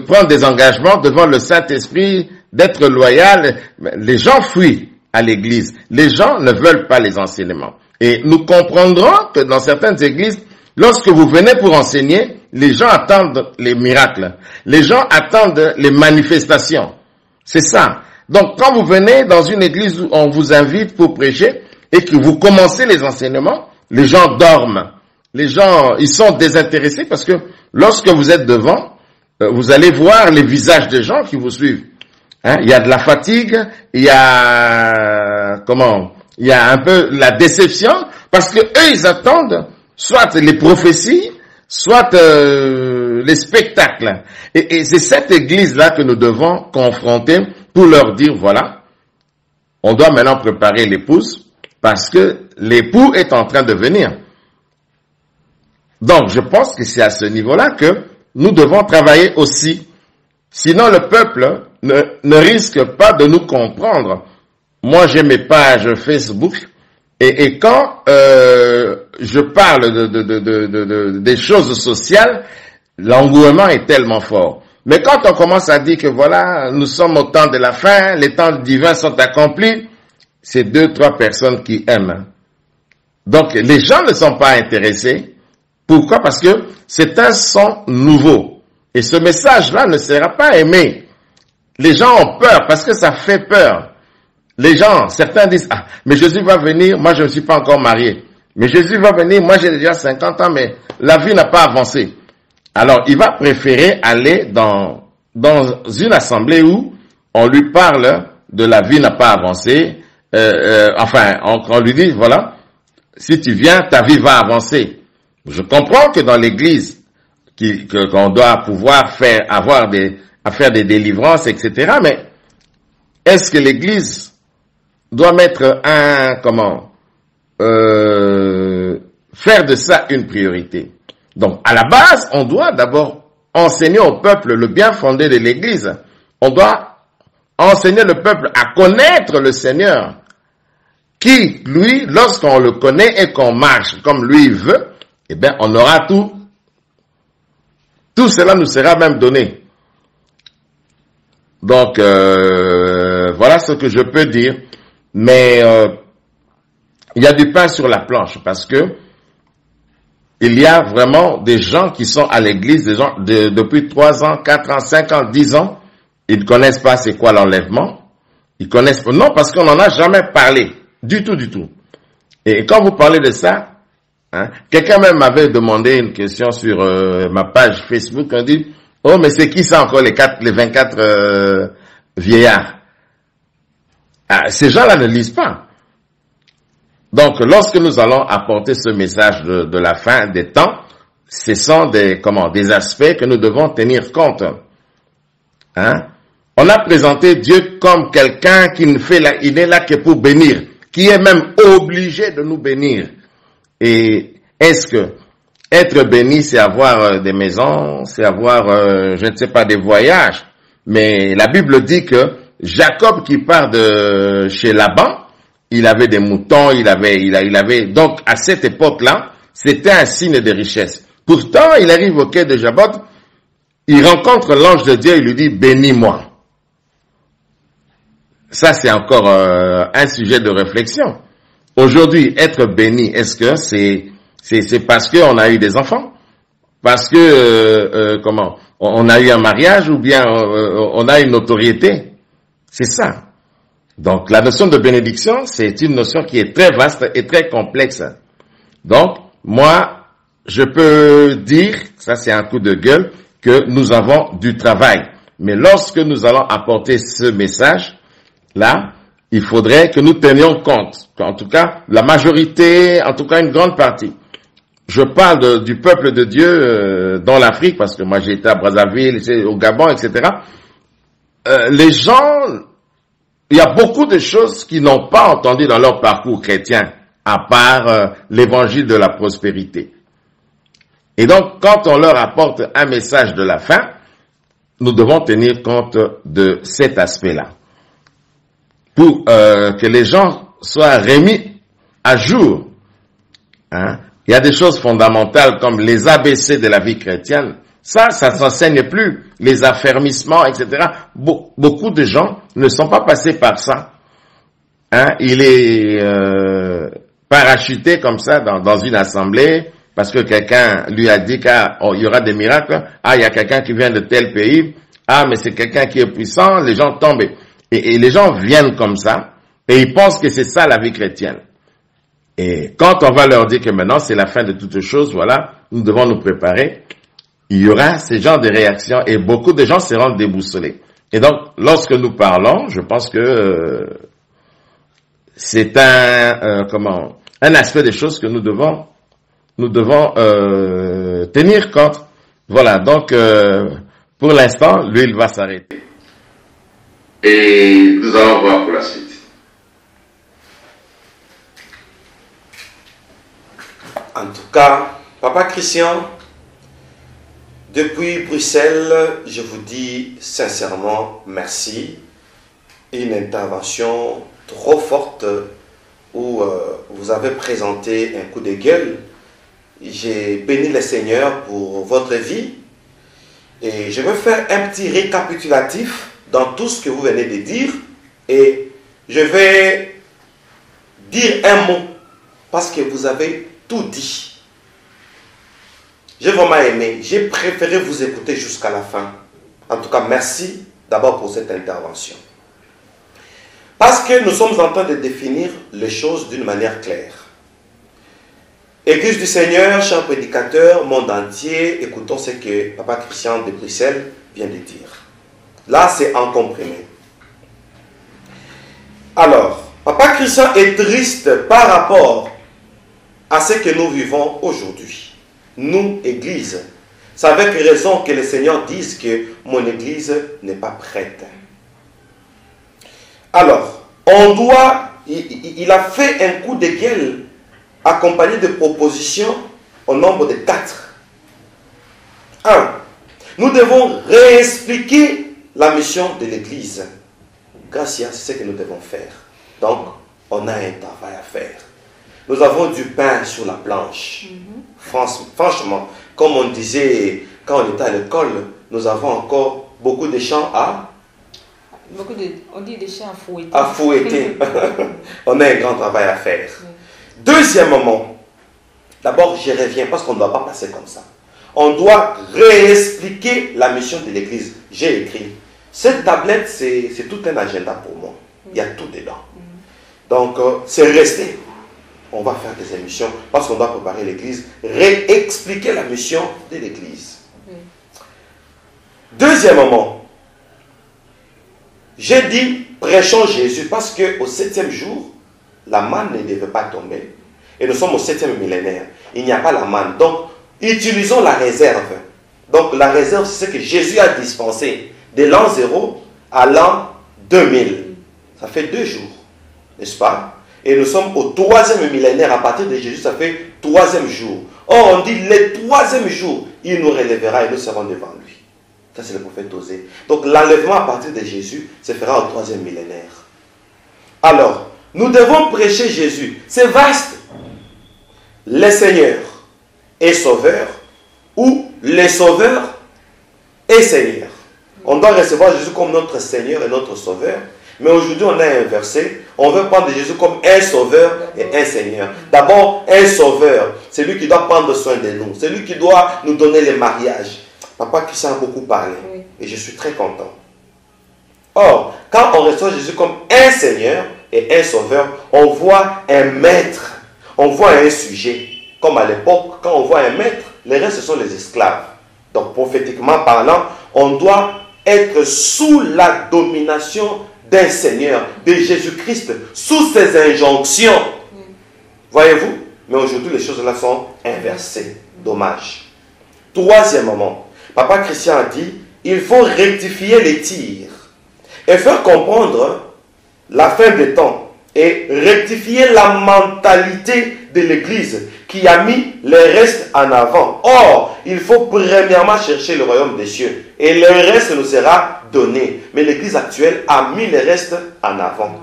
prendre des engagements devant le Saint-Esprit, d'être loyal, les gens fuient à l'église. Les gens ne veulent pas les enseignements. Et nous comprendrons que dans certaines églises, lorsque vous venez pour enseigner, les gens attendent les miracles. Les gens attendent les manifestations. C'est ça. Donc, quand vous venez dans une église où on vous invite pour prêcher et que vous commencez les enseignements, les gens dorment. Les gens, ils sont désintéressés parce que lorsque vous êtes devant, vous allez voir les visages des gens qui vous suivent. Il y a de la fatigue, il y a un peu la déception parce que eux, ils attendent soit les prophéties, soit les spectacles. Et c'est cette église-là que nous devons confronter pour leur dire, voilà, on doit maintenant préparer l'épouse parce que l'époux est en train de venir. Donc, je pense que c'est à ce niveau-là que nous devons travailler aussi. Sinon, le peuple ne risque pas de nous comprendre. Moi, j'ai mes pages Facebook et quand je parle des choses sociales, l'engouement est tellement fort. Mais quand on commence à dire que voilà, nous sommes au temps de la fin, les temps divins sont accomplis, c'est 2-3 personnes qui aiment. Donc, les gens ne sont pas intéressés. Pourquoi? Parce que c'est un son nouveau. Et ce message-là ne sera pas aimé. Les gens ont peur parce que ça fait peur. Les gens, certains disent, ah, mais Jésus va venir, moi je ne suis pas encore marié. Mais Jésus va venir, moi j'ai déjà 50 ans, mais la vie n'a pas avancé. Alors, il va préférer aller dans une assemblée où on lui parle de la vie n'a pas avancé. On lui dit, voilà, si tu viens, ta vie va avancer. Je comprends que dans l'église, qu'on doit pouvoir faire des délivrances, etc. Mais est-ce que l'église doit mettre faire de ça une priorité? Donc, à la base, on doit d'abord enseigner au peuple le bien fondé de l'église. On doit enseigner le peuple à connaître le Seigneur, qui, lui, lorsqu'on le connaît et qu'on marche comme lui veut, eh bien, on aura tout. Tout cela nous sera même donné. Donc, voilà ce que je peux dire. Mais il y a du pain sur la planche parce que il y a vraiment des gens qui sont à l'église, des gens depuis 3 ans, 4 ans, 5 ans, 10 ans. Ils ne connaissent pas c'est quoi l'enlèvement. Ils connaissent pas. Non, parce qu'on n'en a jamais parlé. Du tout, du tout. Et quand vous parlez de ça, quelqu'un même m'avait demandé une question sur ma page Facebook. On dit, oh, mais c'est qui ça encore les 24 vieillards? Ces gens-là ne lisent pas. Donc, lorsque nous allons apporter ce message de la fin des temps, ce sont des aspects que nous devons tenir compte. On a présenté Dieu comme quelqu'un qui il n'est là que pour bénir, qui est même obligé de nous bénir. Et est-ce que être béni, c'est avoir des maisons, c'est avoir, je ne sais pas, des voyages? Mais la Bible dit que Jacob qui part de chez Laban, il avait des moutons, il avait, donc à cette époque-là, c'était un signe de richesse. Pourtant, il arrive au quai de Jabot, il rencontre l'ange de Dieu, il lui dit, bénis-moi. Ça, c'est encore un sujet de réflexion. Aujourd'hui, être béni, est-ce que c'est parce qu'on a eu des enfants? Parce que, on a eu un mariage ou bien on a une notoriété? C'est ça. Donc, la notion de bénédiction, c'est une notion qui est très vaste et très complexe. Donc, moi, je peux dire, ça c'est un coup de gueule, que nous avons du travail. Mais lorsque nous allons apporter ce message-là, il faudrait que nous tenions compte, qu'en tout cas, la majorité, en tout cas une grande partie, je parle du peuple de Dieu dans l'Afrique, parce que moi j'ai été à Brazzaville, au Gabon, etc. Les gens, il y a beaucoup de choses qu'ils n'ont pas entendues dans leur parcours chrétien, à part l'évangile de la prospérité. Et donc, quand on leur apporte un message de la fin, nous devons tenir compte de cet aspect-là, pour que les gens soient remis à jour. Hein? Il y a des choses fondamentales comme les ABC de la vie chrétienne. Ça s'enseigne plus. Les affermissements, etc. Beaucoup de gens ne sont pas passés par ça. Hein? Il est parachuté comme ça dans une assemblée parce que quelqu'un lui a dit qu'il y aura des miracles. Ah, il y a quelqu'un qui vient de tel pays. Ah, mais c'est quelqu'un qui est puissant. Les gens tombent. Et les gens viennent comme ça et ils pensent que c'est ça la vie chrétienne. Et quand on va leur dire que maintenant c'est la fin de toutes choses, voilà, nous devons nous préparer, il y aura ce genre de réactions et beaucoup de gens seront déboussolés. Et donc, lorsque nous parlons, je pense que c'est un aspect des choses que nous devons tenir compte. Voilà, donc pour l'instant, l'huile va s'arrêter. Et nous allons voir pour la suite. En tout cas, Papa Christian, depuis Bruxelles, je vous dis sincèrement merci. Une intervention trop forte où vous avez présenté un coup de gueule. J'ai béni le Seigneur pour votre vie. Et je vais faire un petit récapitulatif dans tout ce que vous venez de dire. Et je vais dire un mot parce que vous avez tout dit. J'ai vraiment aimé. J'ai préféré vous écouter jusqu'à la fin. En tout cas, merci d'abord pour cette intervention. Parce que nous sommes en train de définir les choses d'une manière claire. Église du Seigneur, chers prédicateurs, monde entier, écoutons ce que Papa Christian de Bruxelles vient de dire. Là, c'est en comprimé. Alors, Papa Christian est triste par rapport à ce que nous vivons aujourd'hui. Nous, Église, c'est avec raison que le Seigneur dise que mon Église n'est pas prête. Alors, il a fait un coup de gueule accompagné de propositions au nombre de 4. 1. Nous devons réexpliquer la mission de l'Église. Gracias, c'est ce que nous devons faire. Donc, on a un travail à faire. Nous avons du pain sur la planche. Franchement, comme on disait quand on était à l'école, nous avons encore beaucoup de champs à... On dit des champs à fouetter. À fouetter. On a un grand travail à faire. Deuxièmement, d'abord je reviens parce qu'on ne doit pas passer comme ça. On doit réexpliquer la mission de l'Église. J'ai écrit. Cette tablette, c'est tout un agenda pour moi. Il y a tout dedans. Donc, c'est resté. On va faire des émissions parce qu'on doit préparer l'Église, réexpliquer la mission de l'Église. Deuxièmement, j'ai dit prêchons Jésus parce qu'au 7e jour, la manne ne devait pas tomber. Et nous sommes au 7e millénaire. Il n'y a pas la manne. Donc, utilisons la réserve. Donc, la réserve, c'est ce que Jésus a dispensé de l'an 0 à l'an 2000. Ça fait 2 jours, n'est-ce pas? Et nous sommes au 3e millénaire. À partir de Jésus, ça fait 3e jour. Or, on dit le 3e jour, il nous relèvera et nous serons devant lui. Ça, c'est le prophète Osée. Donc, l'enlèvement à partir de Jésus se fera au 3e millénaire. Alors, nous devons prêcher Jésus. C'est vaste. Le Seigneur est sauveur ou les sauveurs est Seigneur. On doit recevoir Jésus comme notre Seigneur et notre sauveur. Mais aujourd'hui, on a inversé. On veut prendre Jésus comme un sauveur et un Seigneur. D'abord, un sauveur. C'est lui qui doit prendre soin de nous. C'est lui qui doit nous donner les mariages. Papa Christian a beaucoup parlé. Oui. Et je suis très content. Or, quand on reçoit Jésus comme un Seigneur et un sauveur, on voit un maître. On voit un sujet. Comme à l'époque, quand on voit un maître, les restes, ce sont les esclaves. Donc prophétiquement parlant, on doit être sous la domination d'un Seigneur, de Jésus-Christ, sous ses injonctions. Voyez-vous? Mais aujourd'hui, les choses là sont inversées. Dommage. Troisièmement, Papa Christian a dit, il faut rectifier les tirs et faire comprendre la fin des temps et rectifier la mentalité de l'Église qui a mis les restes en avant. Or, il faut premièrement chercher le royaume des cieux et le reste nous sera donné. Mais l'Église actuelle a mis les restes en avant.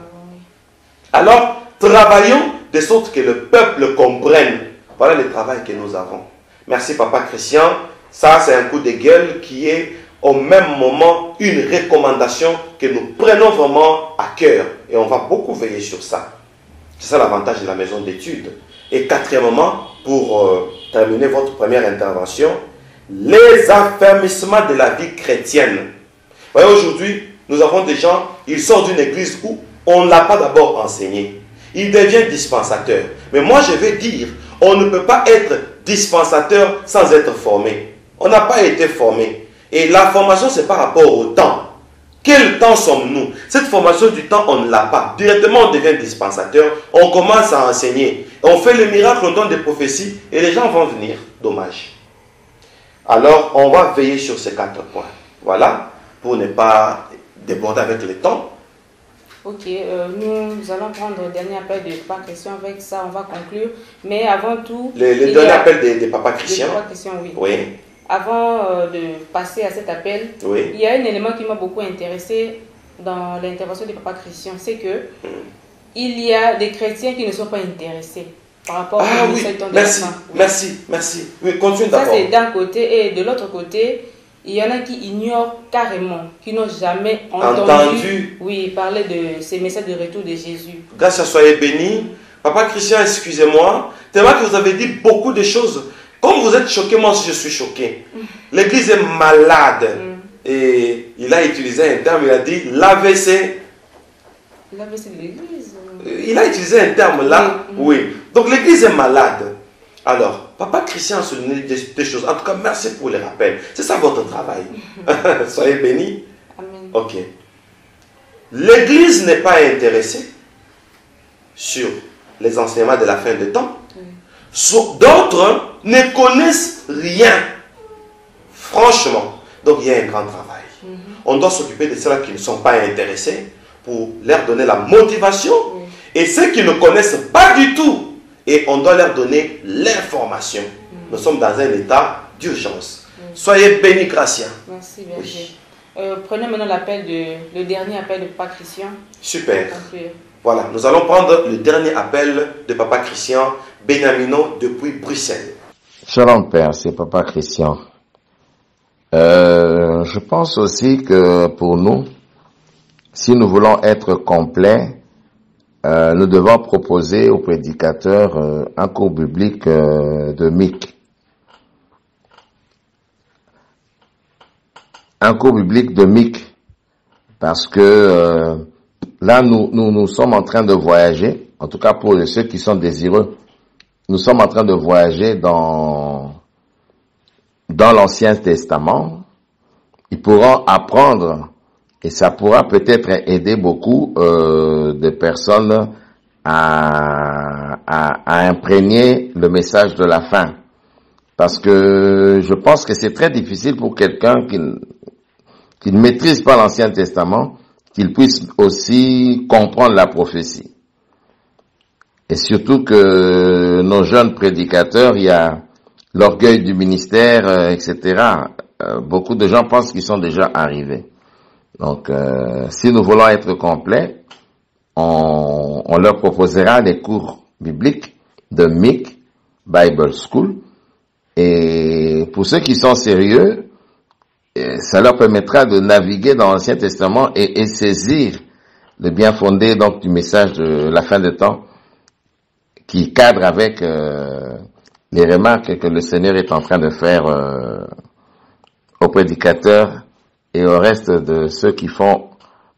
Alors, travaillons de sorte que le peuple comprenne. Voilà le travail que nous avons. Merci Papa Christian. Ça, c'est un coup de gueule qui est au même moment une recommandation que nous prenons vraiment à cœur. Et on va beaucoup veiller sur ça. C'est ça l'avantage de la maison d'études. Et quatrièmement, pour terminer votre première intervention, les affermissements de la vie chrétienne. Vous voyez, aujourd'hui, nous avons des gens, ils sortent d'une église où on ne l'a pas d'abord enseigné. Il devient dispensateur. Mais moi, je vais dire, on ne peut pas être dispensateur sans être formé. On n'a pas été formé. Et la formation, c'est par rapport au temps. Quel temps sommes-nous? Cette formation du temps, on ne l'a pas. Directement, on devient dispensateur. On commence à enseigner. On fait le miracle, on donne des prophéties et les gens vont venir. Dommage. Alors, on va veiller sur ces 4 points. Voilà, pour ne pas déborder avec le temps. Ok, nous allons prendre le dernier appel de Papa Christian. Avec ça, on va conclure. Mais avant tout... Le dernier appel de Papa Christian. Papa Christian, oui. Oui. Avant de passer à cet appel, oui. Il y a un élément qui m'a beaucoup intéressé dans l'intervention de Papa Christian. C'est que il y a des chrétiens qui ne sont pas intéressés par rapport à oui. Merci. Oui, continue d'abord. Ça, c'est d'un côté. Et de l'autre côté, il y en a qui ignorent carrément, qui n'ont jamais entendu parler de ces messages de retour de Jésus. Grâce à soyez bénis. Papa Christian, excusez-moi. Tellement que vous avez dit beaucoup de choses. Comme vous êtes choqué, moi aussi je suis choqué. L'église est malade. Et il a utilisé un terme, il a dit l'AVC. L'AVC de l'église. Il a utilisé un terme là. Oui. Donc l'église est malade. Alors, Papa Christian a souligné des choses. En tout cas, merci pour les rappels. C'est ça votre travail. Soyez bénis. Amen. Ok. L'église n'est pas intéressée sur les enseignements de la fin des temps. D'autres ne connaissent rien. Franchement. Donc il y a un grand travail. On doit s'occuper de ceux qui ne sont pas intéressés pour leur donner la motivation. Et ceux qui ne connaissent pas du tout. Et on doit leur donner l'information. Nous sommes dans un état d'urgence. Soyez bénis, Gratien. Merci, Berger. Prenez maintenant le dernier appel de Papa Christian. Super. Voilà, nous allons prendre le dernier appel de Papa Christian Beniamino depuis Bruxelles. Shalom Père, c'est Papa Christian. Je pense aussi que pour nous, si nous voulons être complets, nous devons proposer aux prédicateurs un cours biblique de Mic. Un cours biblique de Mic. Parce que là, nous sommes en train de voyager, en tout cas pour ceux qui sont désireux, nous sommes en train de voyager dans l'Ancien Testament. Ils pourront apprendre et ça pourra peut-être aider beaucoup de personnes à imprégner le message de la fin. Parce que je pense que c'est très difficile pour quelqu'un qui ne maîtrise pas l'Ancien Testament, qu'il puisse aussi comprendre la prophétie. Et surtout que nos jeunes prédicateurs, il y a l'orgueil du ministère, etc. Beaucoup de gens pensent qu'ils sont déjà arrivés. Donc, si nous voulons être complets, on leur proposera des cours bibliques de Mic Bible School. Et pour ceux qui sont sérieux, ça leur permettra de naviguer dans l'Ancien Testament et saisir le bien fondé donc du message de la fin des temps qui cadre avec les remarques que le Seigneur est en train de faire aux prédicateurs et au reste de ceux qui font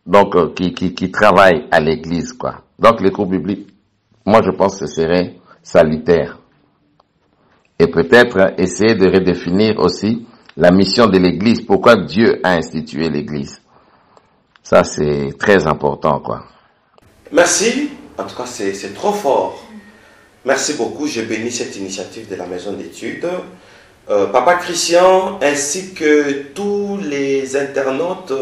donc qui travaillent à l'église, quoi. Donc les cours bibliques, moi je pense que ce serait salutaire. Et peut-être essayer de redéfinir aussi la mission de l'Église, pourquoi Dieu a institué l'Église. Ça, c'est très important, quoi. Merci. En tout cas, c'est trop fort. Merci beaucoup. Je bénis cette initiative de la maison d'études. Papa Christian, ainsi que tous les internautes,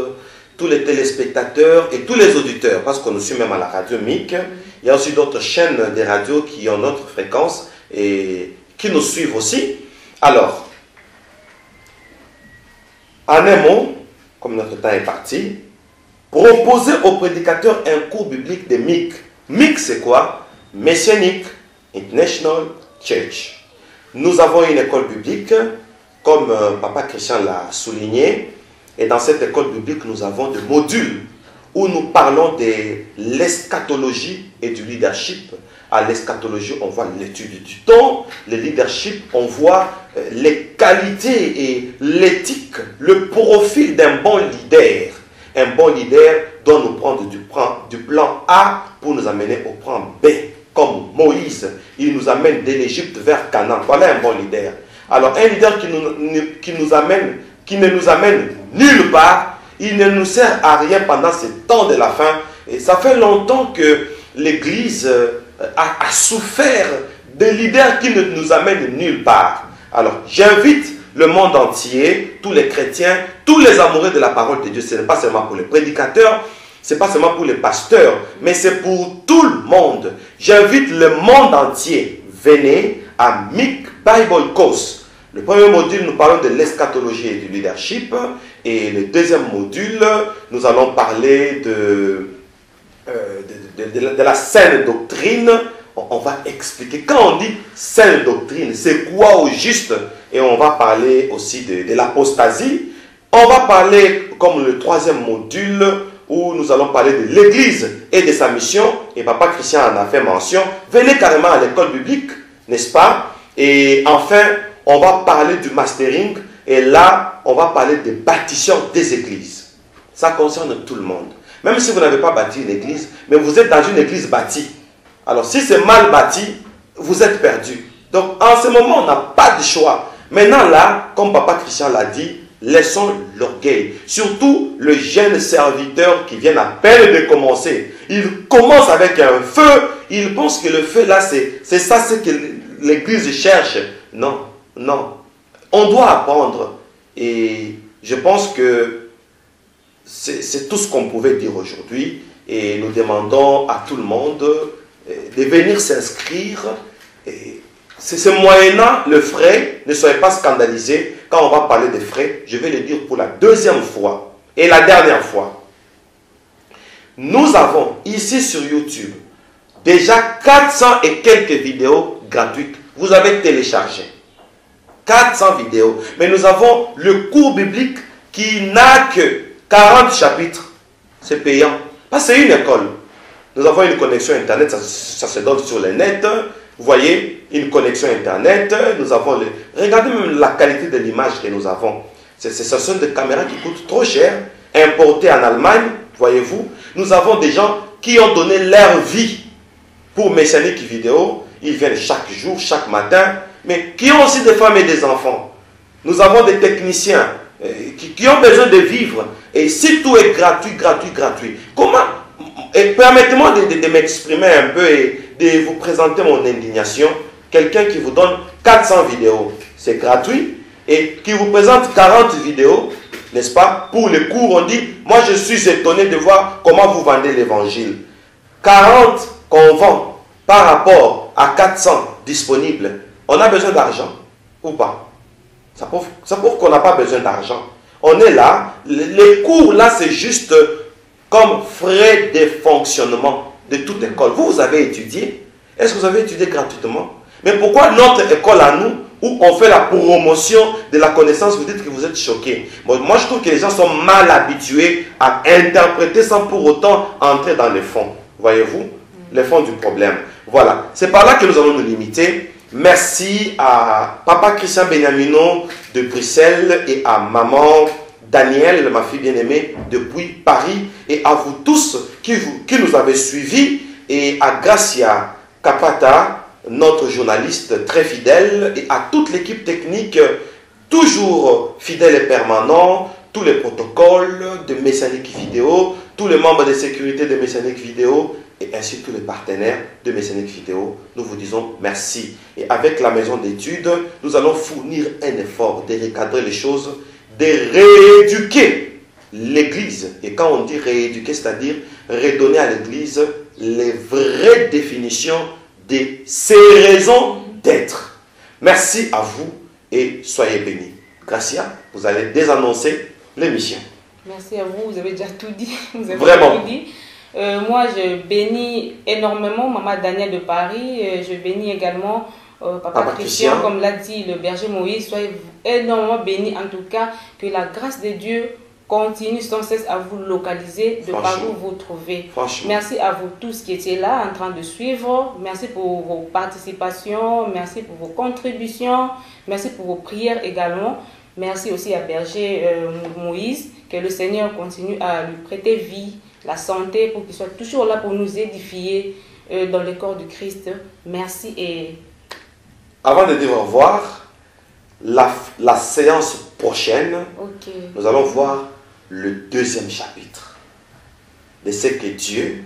tous les téléspectateurs et tous les auditeurs, parce qu'on nous suit même à la radio MIC. Il y a aussi d'autres chaînes de radio qui ont notre fréquence et qui nous suivent aussi. Alors, en un mot, comme notre temps est parti, proposer aux prédicateurs un cours biblique de MIC. MIC, c'est quoi? Messianic International Church. Nous avons une école biblique, comme Papa Christian l'a souligné, et dans cette école biblique, nous avons des modules où nous parlons de l'eschatologie et du leadership. À l'eschatologie, on voit l'étude du temps, le leadership, on voit les qualités et l'éthique, le profil d'un bon leader. Un bon leader doit nous prendre du plan A pour nous amener au plan B. Comme Moïse, il nous amène de l'Égypte vers Canaan. Voilà un bon leader. Alors un leader qui ne nous amène nulle part, il ne nous sert à rien pendant ce temps de la fin. Et ça fait longtemps que l'Église a souffert de leaders qui ne nous amènent nulle part. Alors j'invite le monde entier, tous les chrétiens, tous les amoureux de la parole de Dieu. Ce n'est pas seulement pour les prédicateurs, ce n'est pas seulement pour les pasteurs, mais c'est pour tout le monde. J'invite le monde entier. Venez à MIC Bible Course. Le premier module, nous parlons de l'eschatologie et du leadership. Et le deuxième module, nous allons parler de la saine doctrine. On va expliquer. Quand on dit saine doctrine, c'est quoi au juste? Et on va parler aussi de l'apostasie. On va parler, comme le troisième module, où nous allons parler de l'Église et de sa mission. Et Papa Christian en a fait mention. Venez carrément à l'école biblique, n'est-ce pas? Et enfin, on va parler du mastering. Et là, on va parler des bâtisseurs des églises. Ça concerne tout le monde. Même si vous n'avez pas bâti une église, mais vous êtes dans une église bâtie. Alors, si c'est mal bâti, vous êtes perdu. Donc, en ce moment, on n'a pas de choix. Maintenant, là, comme Papa Christian l'a dit, laissons l'orgueil. Surtout le jeune serviteur qui vient à peine de commencer. Il commence avec un feu. Il pense que le feu, là, c'est ça ce que l'église cherche. Non, non. On doit apprendre. Et je pense que c'est tout ce qu'on pouvait dire aujourd'hui. Et nous demandons à tout le monde de venir s'inscrire. C'est moyennant le frais. Ne soyez pas scandalisés. Quand on va parler des frais, je vais le dire pour la deuxième fois et la dernière fois. Nous avons ici sur YouTube déjà 400 et quelques vidéos gratuites. Vous avez téléchargé 400 vidéos. Mais nous avons le cours biblique qui n'a que 40 chapitres. C'est payant. Parce que c'est une école. Nous avons une connexion Internet, ça se donne sur le net. Vous voyez, une connexion Internet. Nous avons regardez même la qualité de l'image que nous avons. Ce sont des caméras qui coûtent trop cher, importées en Allemagne, voyez-vous. Nous avons des gens qui ont donné leur vie pour Messianic Vidéo. Ils viennent chaque jour, chaque matin, mais qui ont aussi des femmes et des enfants. Nous avons des techniciens qui ont besoin de vivre. Et si tout est gratuit, gratuit, gratuit, comment? Et permettez-moi de m'exprimer un peu et de vous présenter mon indignation. Quelqu'un qui vous donne 400 vidéos, c'est gratuit, et qui vous présente 40 vidéos, n'est-ce pas? Pour les cours, on dit, moi je suis étonné de voir comment vous vendez l'évangile. 40 qu'on vend par rapport à 400 disponibles, on a besoin d'argent ou pas? Ça prouve qu'on n'a pas besoin d'argent. On est là, les cours là c'est juste comme frais de fonctionnement de toute école. Vous avez étudié? Est-ce que vous avez étudié gratuitement? Mais pourquoi notre école à nous, où on fait la promotion de la connaissance, vous dites que vous êtes choqués? Bon, moi je trouve que les gens sont mal habitués à interpréter sans pour autant entrer dans les fonds. Voyez-vous? Les fonds du problème. Voilà. C'est par là que nous allons nous limiter. Merci à Papa Christian Beniamino de Bruxelles et à Maman Daniel, ma fille bien-aimée, depuis Paris. Et à vous tous qui nous avez suivis. Et à Gracia Capata, notre journaliste très fidèle. Et à toute l'équipe technique toujours fidèles et permanents, tous les protocoles de Messianique Vidéo, tous les membres de sécurité de Messianique Vidéo et ainsi tous les partenaires de Messianique Vidéo, nous vous disons merci. Et avec la maison d'études, nous allons fournir un effort de recadrer les choses, de rééduquer l'Église. Et quand on dit rééduquer, c'est-à-dire redonner à l'Église les vraies définitions de ses raisons d'être. Merci à vous et soyez bénis. Gracia, vous allez désannoncer l'émission. Merci à vous, vous avez déjà tout dit. Vous avez Vraiment. tout dit. Moi, je bénis énormément Maman Danielle de Paris. Je bénis également Papa Christian, comme l'a dit le berger Moïse. Soyez énormément bénis. En tout cas, que la grâce de Dieu continue sans cesse à vous localiser de par où vous vous trouvez. Merci à vous tous qui étiez là en train de suivre. Merci pour vos participations. Merci pour vos contributions. Merci pour vos prières également. Merci aussi à berger Moïse. Que le Seigneur continue à lui prêter vie, la santé, pour qu'il soit toujours là pour nous édifier dans le corps du Christ. Merci. Et avant de dire au revoir, la séance prochaine, nous allons voir le deuxième chapitre de ce que Dieu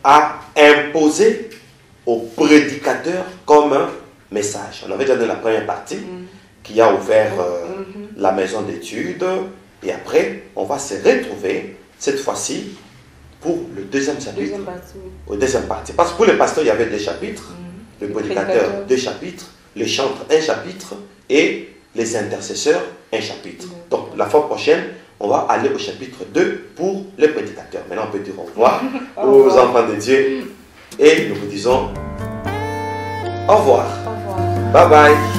a imposé aux prédicateurs comme un message. On avait déjà donné la première partie qui a ouvert la maison d'études, et après on va se retrouver cette fois-ci pour le deuxième chapitre. Deuxième partie. Parce que pour les pasteurs, il y avait deux chapitres, le prédicateur 2 chapitres, les chantres 1 chapitre et les intercesseurs 1 chapitre. Donc la fois prochaine, on va aller au chapitre 2 pour les prédicateurs. Maintenant, on peut dire au revoir aux enfants de Dieu et nous vous disons au revoir. au revoir. Bye bye.